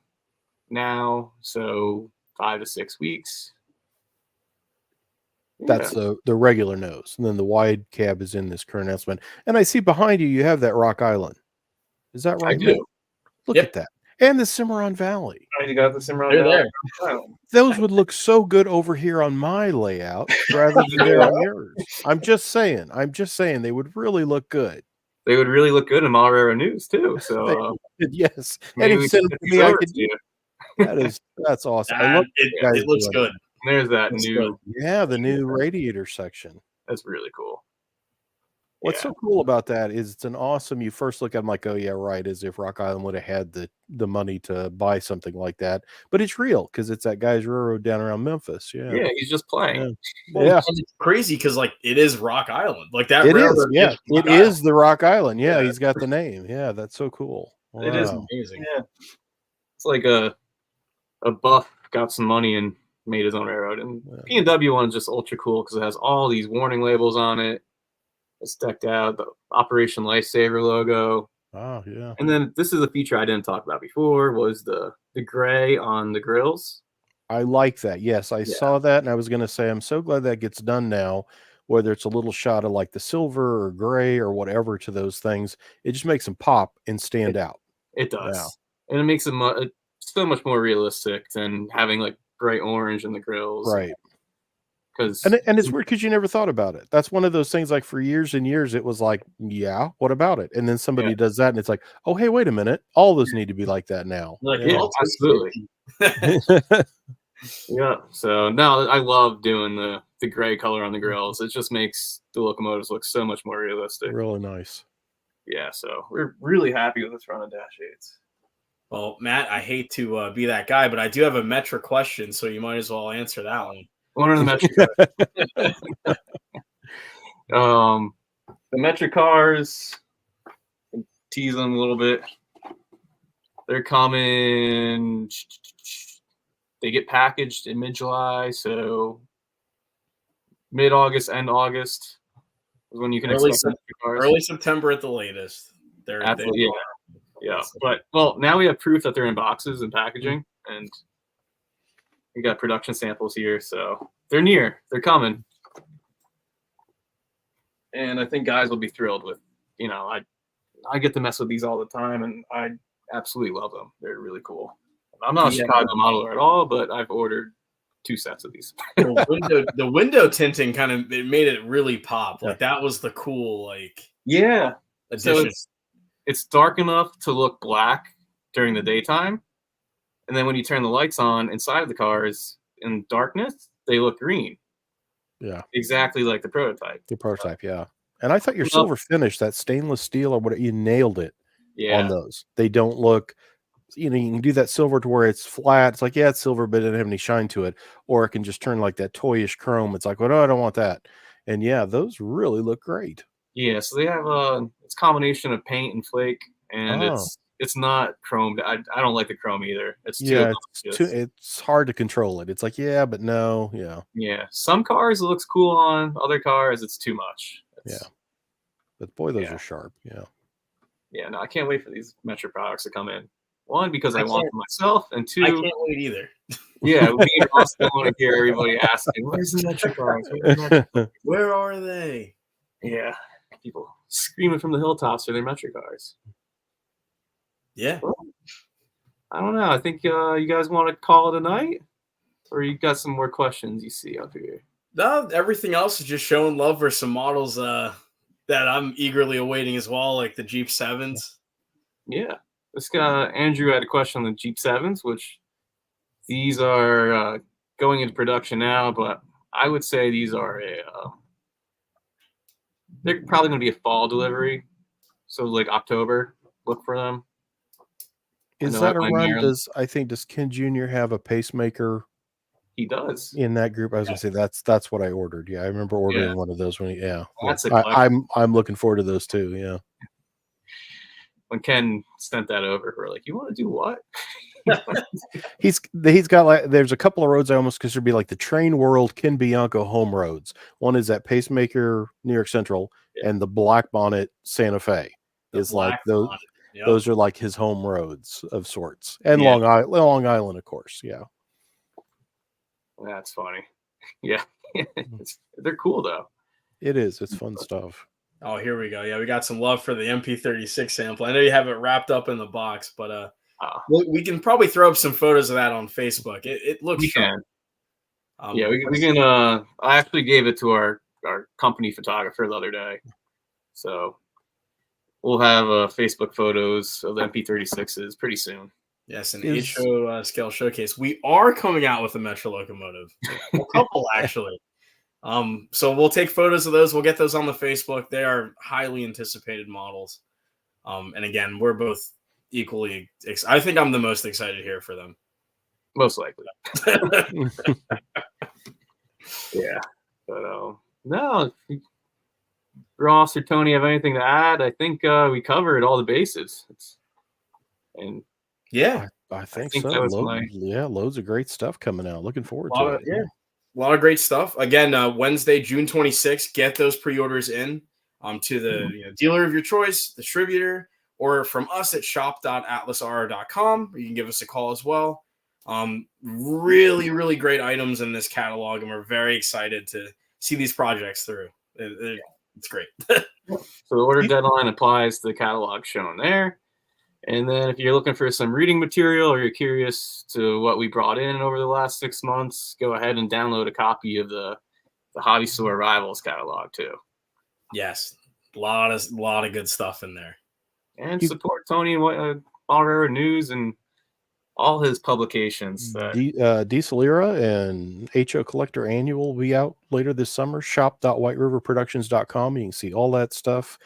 B: now, so 5 to 6 weeks.
C: That's the regular nose. And then the wide cab is in this current announcement. And I see behind you, you have that Rock Island. Is that right?
B: I do.
C: Look at that. And the Cimarron Valley.
B: You got the Cimarron Valley.
D: There.
C: Those would look so good over here on my layout rather than there on yours. I'm just saying they would really look good.
B: They would really look good in Malrero News too. So
C: yes.
B: Maybe
C: That's awesome.
D: I love it. It looks good.
B: There's that new
C: the new radiator section.
B: That's really cool.
C: What's so cool about that is it's an awesome, you first look at them like, oh yeah, right, as if Rock Island would have had the money to buy something like that. But it's real because it's that guy's railroad down around Memphis. Yeah.
B: Yeah, he's just playing.
C: Yeah.
D: And it's crazy because like it is Rock Island. Like that
C: it
D: railroad
C: is, yeah. It is the Rock Island. Yeah, he's got the name. Yeah, that's so cool. Wow.
D: It is amazing.
B: Yeah. It's like a buff got some money and made his own railroad. And P&W one is just ultra cool because it has all these warning labels on it. It's decked out, the Operation Lifesaver logo.
C: Oh, yeah.
B: And then this is a feature I didn't talk about before, was the gray on the grills.
C: I like that. Yes, I saw that, and I was going to say, I'm so glad that gets done now, whether it's a little shot of like the silver or gray or whatever to those things. It just makes them pop and stand out.
B: It does. Yeah. And it makes them so much more realistic than having like bright orange in the grills.
C: Right. And it's weird because you never thought about it. That's one of those things, like for years and years, it was like, yeah, what about it? And then somebody does that and it's like, oh, hey, wait a minute. All those need to be like that now.
B: Like, yeah, absolutely. Yeah. So no, I love doing the gray color on the grills. It just makes the locomotives look so much more realistic.
C: Really nice.
B: Yeah. So we're really happy with this run of Dash 8s.
D: Well, Matt, I hate to be that guy, but I do have a metric question, so you might as well answer that one.
B: What are the metric cars? The metric cars, tease them a little bit. They're coming. They get packaged in mid-July, so mid-August, end August is when you can expect metric cars.
D: Early September at the latest.
B: Absolutely, yeah. But now we have proof that they're in boxes and packaging, and we got production samples here, so they're near. They're coming. And I think guys will be thrilled with, I get to mess with these all the time, and I absolutely love them. They're really cool. I'm not a Chicago modeler at all, but I've ordered 2 sets of these.
D: the window tinting it made it really pop. Like that was the cool, addition.
B: So it's dark enough to look black during the daytime. and then when you turn the lights on inside of the cars in darkness, they look green.
C: Yeah.
B: Exactly like the prototype.
C: The prototype, yeah. And I thought your
B: Well,
C: silver finish, that stainless steel or whatever, you nailed it on
B: Yeah.
C: those. They don't look, you can do that silver to where it's flat. It's like, yeah, it's silver, but it doesn't have any shine to it. Or it can just turn like that toyish chrome. It's like, well, no, I don't want that. And yeah, those really look great.
B: Yeah, so they have it's a combination of paint and flake, and
C: Oh.
B: it's not chromed. I don't like the chrome either. It's too
C: Yeah,
B: obnoxious.
C: it's hard to control it. It's like, yeah, but no, yeah.
B: Yeah, some cars it looks cool on, other cars it's too much.
C: Yeah. But boy, those
B: Yeah.
C: are sharp. Yeah.
B: Yeah, no, I can't wait for these Metro products to come in. One, because I want
D: can't-
B: them myself, and two,
D: I can't wait either.
B: yeah, me and Ross don't want to hear everybody asking, "Where's the Metro cars? Where's the Metro?"
D: Where are they?
B: Yeah, people screaming from the hilltops for their Metro cars.
D: Yeah.
B: I don't know. I think you guys want to call it a night, or you got some more questions you see up here.
D: No, everything else is just showing love for some models that I'm eagerly awaiting as well, like the Jeep 7s.
B: Yeah, this guy Andrew had a question on the Jeep 7s, which these are going into production now, but I would say these are they're probably going to be a fall delivery, so like October. Look for them.
C: Is that a run? Does Ken Jr. have a pacemaker?
B: He does.
C: In that group, I was gonna say that's what I ordered. Yeah, I remember ordering one of those when
B: That's
C: I'm looking forward to those too. Yeah.
B: When Ken sent that over, we're like, "You want to do what?"
C: he's got like there's a couple of roads I almost consider to be like the Train World Ken Bianco home roads. One is that Pacemaker New York Central, and the Black Bonnet Santa Fe is like those. Yep. Those are like his home roads of sorts, and Long Island, of course. Yeah.
B: That's funny. Yeah. They're cool though.
C: It is. It's fun stuff.
D: Oh, here we go. Yeah, we got some love for the MP36 sample. I know you have it wrapped up in the box, but we can probably throw up some photos of that on Facebook. It looks
B: fun. Yeah, we can. I actually gave it to our company photographer the other day, so we'll have Facebook photos of the MP36s pretty soon.
D: Yes, an HO scale showcase. We are coming out with a Metro locomotive, a couple actually. So we'll take photos of those. We'll get those on the Facebook. They are highly anticipated models. And again, we're both equally. I think I'm the most excited here for them.
B: Most likely. Yeah, but no. Ross or Tony have anything to add? I think we covered all the bases.
D: Yeah,
C: I think so. Loads of great stuff coming out. Looking forward to it.
D: Yeah, a lot of great stuff. Again, Wednesday, June 26th. Get those pre-orders in to the dealer of your choice, distributor, or from us at shop.atlasr.com. You can give us a call as well. Really, really great items in this catalog, and we're very excited to see these projects through. It's great.
B: So the order deadline applies to the catalog shown there. And then if you're looking for some reading material or you're curious to what we brought in over the last 6 months, go ahead and download a copy of the Hobby Store Rivals catalog too.
D: Yes, a lot of good stuff in there.
B: And support Tony and All News and all his publications.
C: Diesel Era and HO Collector Annual will be out later this summer. Shop.whiteriverproductions.com. You can see all that stuff.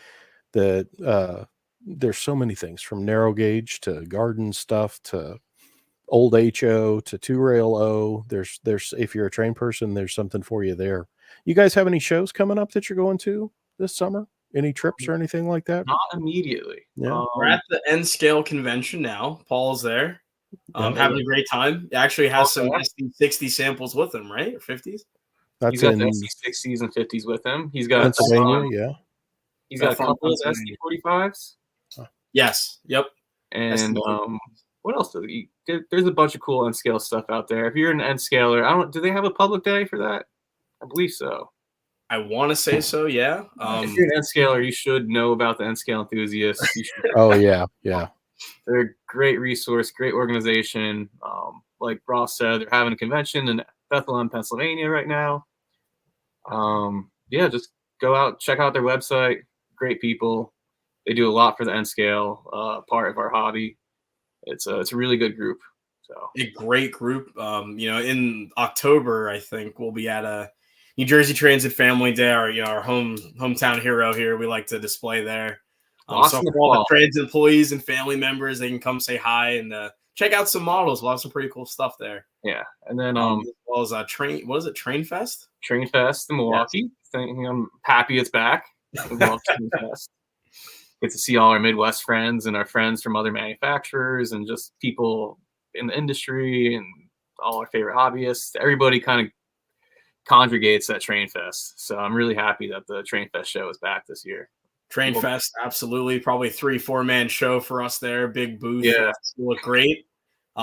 C: There's so many things from narrow gauge to garden stuff to old HO to two rail O. There's if you're a train person, there's something for you there. You guys have any shows coming up that you're going to this summer? Any trips or anything like that?
B: Not immediately.
C: Yeah.
D: We're at the N Scale convention now. Paul's there. Having a great time. He actually has some SD60 samples with him, right? Or 50s?
B: He's got the SD60s and 50s with him. He's got
C: Pennsylvania,
B: He's got a couple of SD45s.
D: Yes. Yep.
B: And what else? There's a bunch of cool N scale stuff out there. If you're an N scaler, do they have a public day for that? I believe so.
D: I want to say so, yeah.
B: If you're an N scaler, you should know about the N scale enthusiasts.
C: Oh yeah.
B: They're a great resource, great organization. Like Ross said, they're having a convention in Bethlehem, Pennsylvania right now. Just go out, check out their website. Great people. They do a lot for the N scale part of our hobby. It's a really good group. So
D: a great group. In October, I think we'll be at a New Jersey Transit Family Day, our hometown hero here. We like to display there. So for all the transit employees and family members, they can come say hi and check out some models. We'll have some pretty cool stuff there.
B: Yeah, and then
D: as well as Train Fest?
B: Train Fest in Milwaukee. Yes. I'm happy it's back. I love Train Fest. Get to see all our Midwest friends and our friends from other manufacturers and just people in the industry and all our favorite hobbyists. Everybody kind of congregates at Train Fest. So I'm really happy that the Train Fest show is back this year.
D: Train Fest, absolutely. Probably 3-4-man show for us there. Big booth.
B: Yeah.
D: Look great.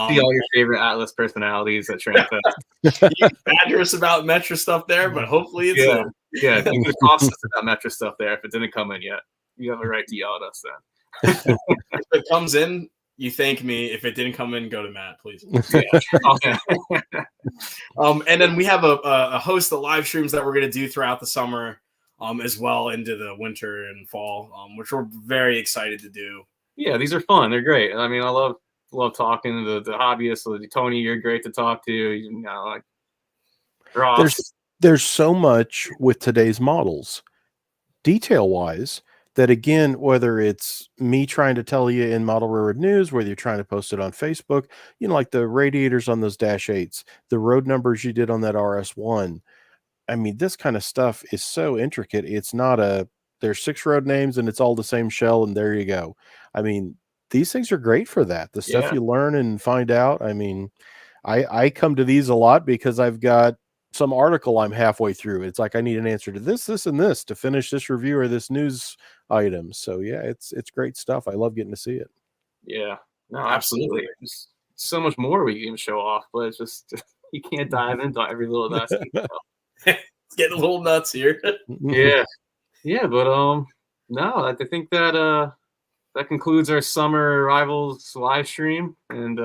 B: See all your favorite Atlas personalities at Train Fest.
D: You can badger us about Metra stuff there, but hopefully it's
B: Yeah, you could cost us about Metra stuff there if it didn't come in yet. You have a right to yell at us then.
D: If it comes in, you thank me. If it didn't come in, go to Matt, please.
B: Yeah.
D: And then we have a host of live streams that we're going to do throughout the summer, as well into the winter and fall, which we're very excited to do.
B: Yeah, these are fun. They're great. I mean, I love talking to the hobbyists. Tony, you're great to talk to. You know, like Ross.
C: There's so much with today's models, detail wise, that again, whether it's me trying to tell you in Model Railroad News, whether you're trying to post it on Facebook, like the radiators on those Dash 8s, the road numbers you did on that RS1. I mean, this kind of stuff is so intricate. It's not there's 6 road names and it's all the same shell and there you go. I mean, these things are great for that. The stuff you learn and find out. I mean, I come to these a lot because I've got some article I'm halfway through. It's like I need an answer to this, and this to finish this review or this news item. So yeah, it's great stuff. I love getting to see it.
B: Yeah, no, absolutely. There's so much more we can show off, but it's just you can't dive into every little nice detail.
D: It's getting a little nuts here.
B: Yeah, but no, I think that that concludes our summer Rivals live stream, and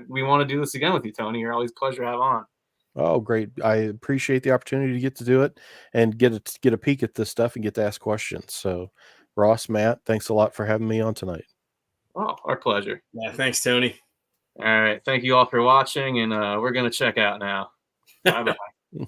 B: we want to do this again with you, Tony. You're always a pleasure to have on.
C: Oh, great. I appreciate the opportunity to get to do it and get a peek at this stuff and get to ask questions. So Ross, Matt, thanks a lot for having me on tonight.
B: Oh, our pleasure.
D: Yeah, thanks, Tony.
B: All right. Thank you all for watching, and we're going to check out now. Bye-bye.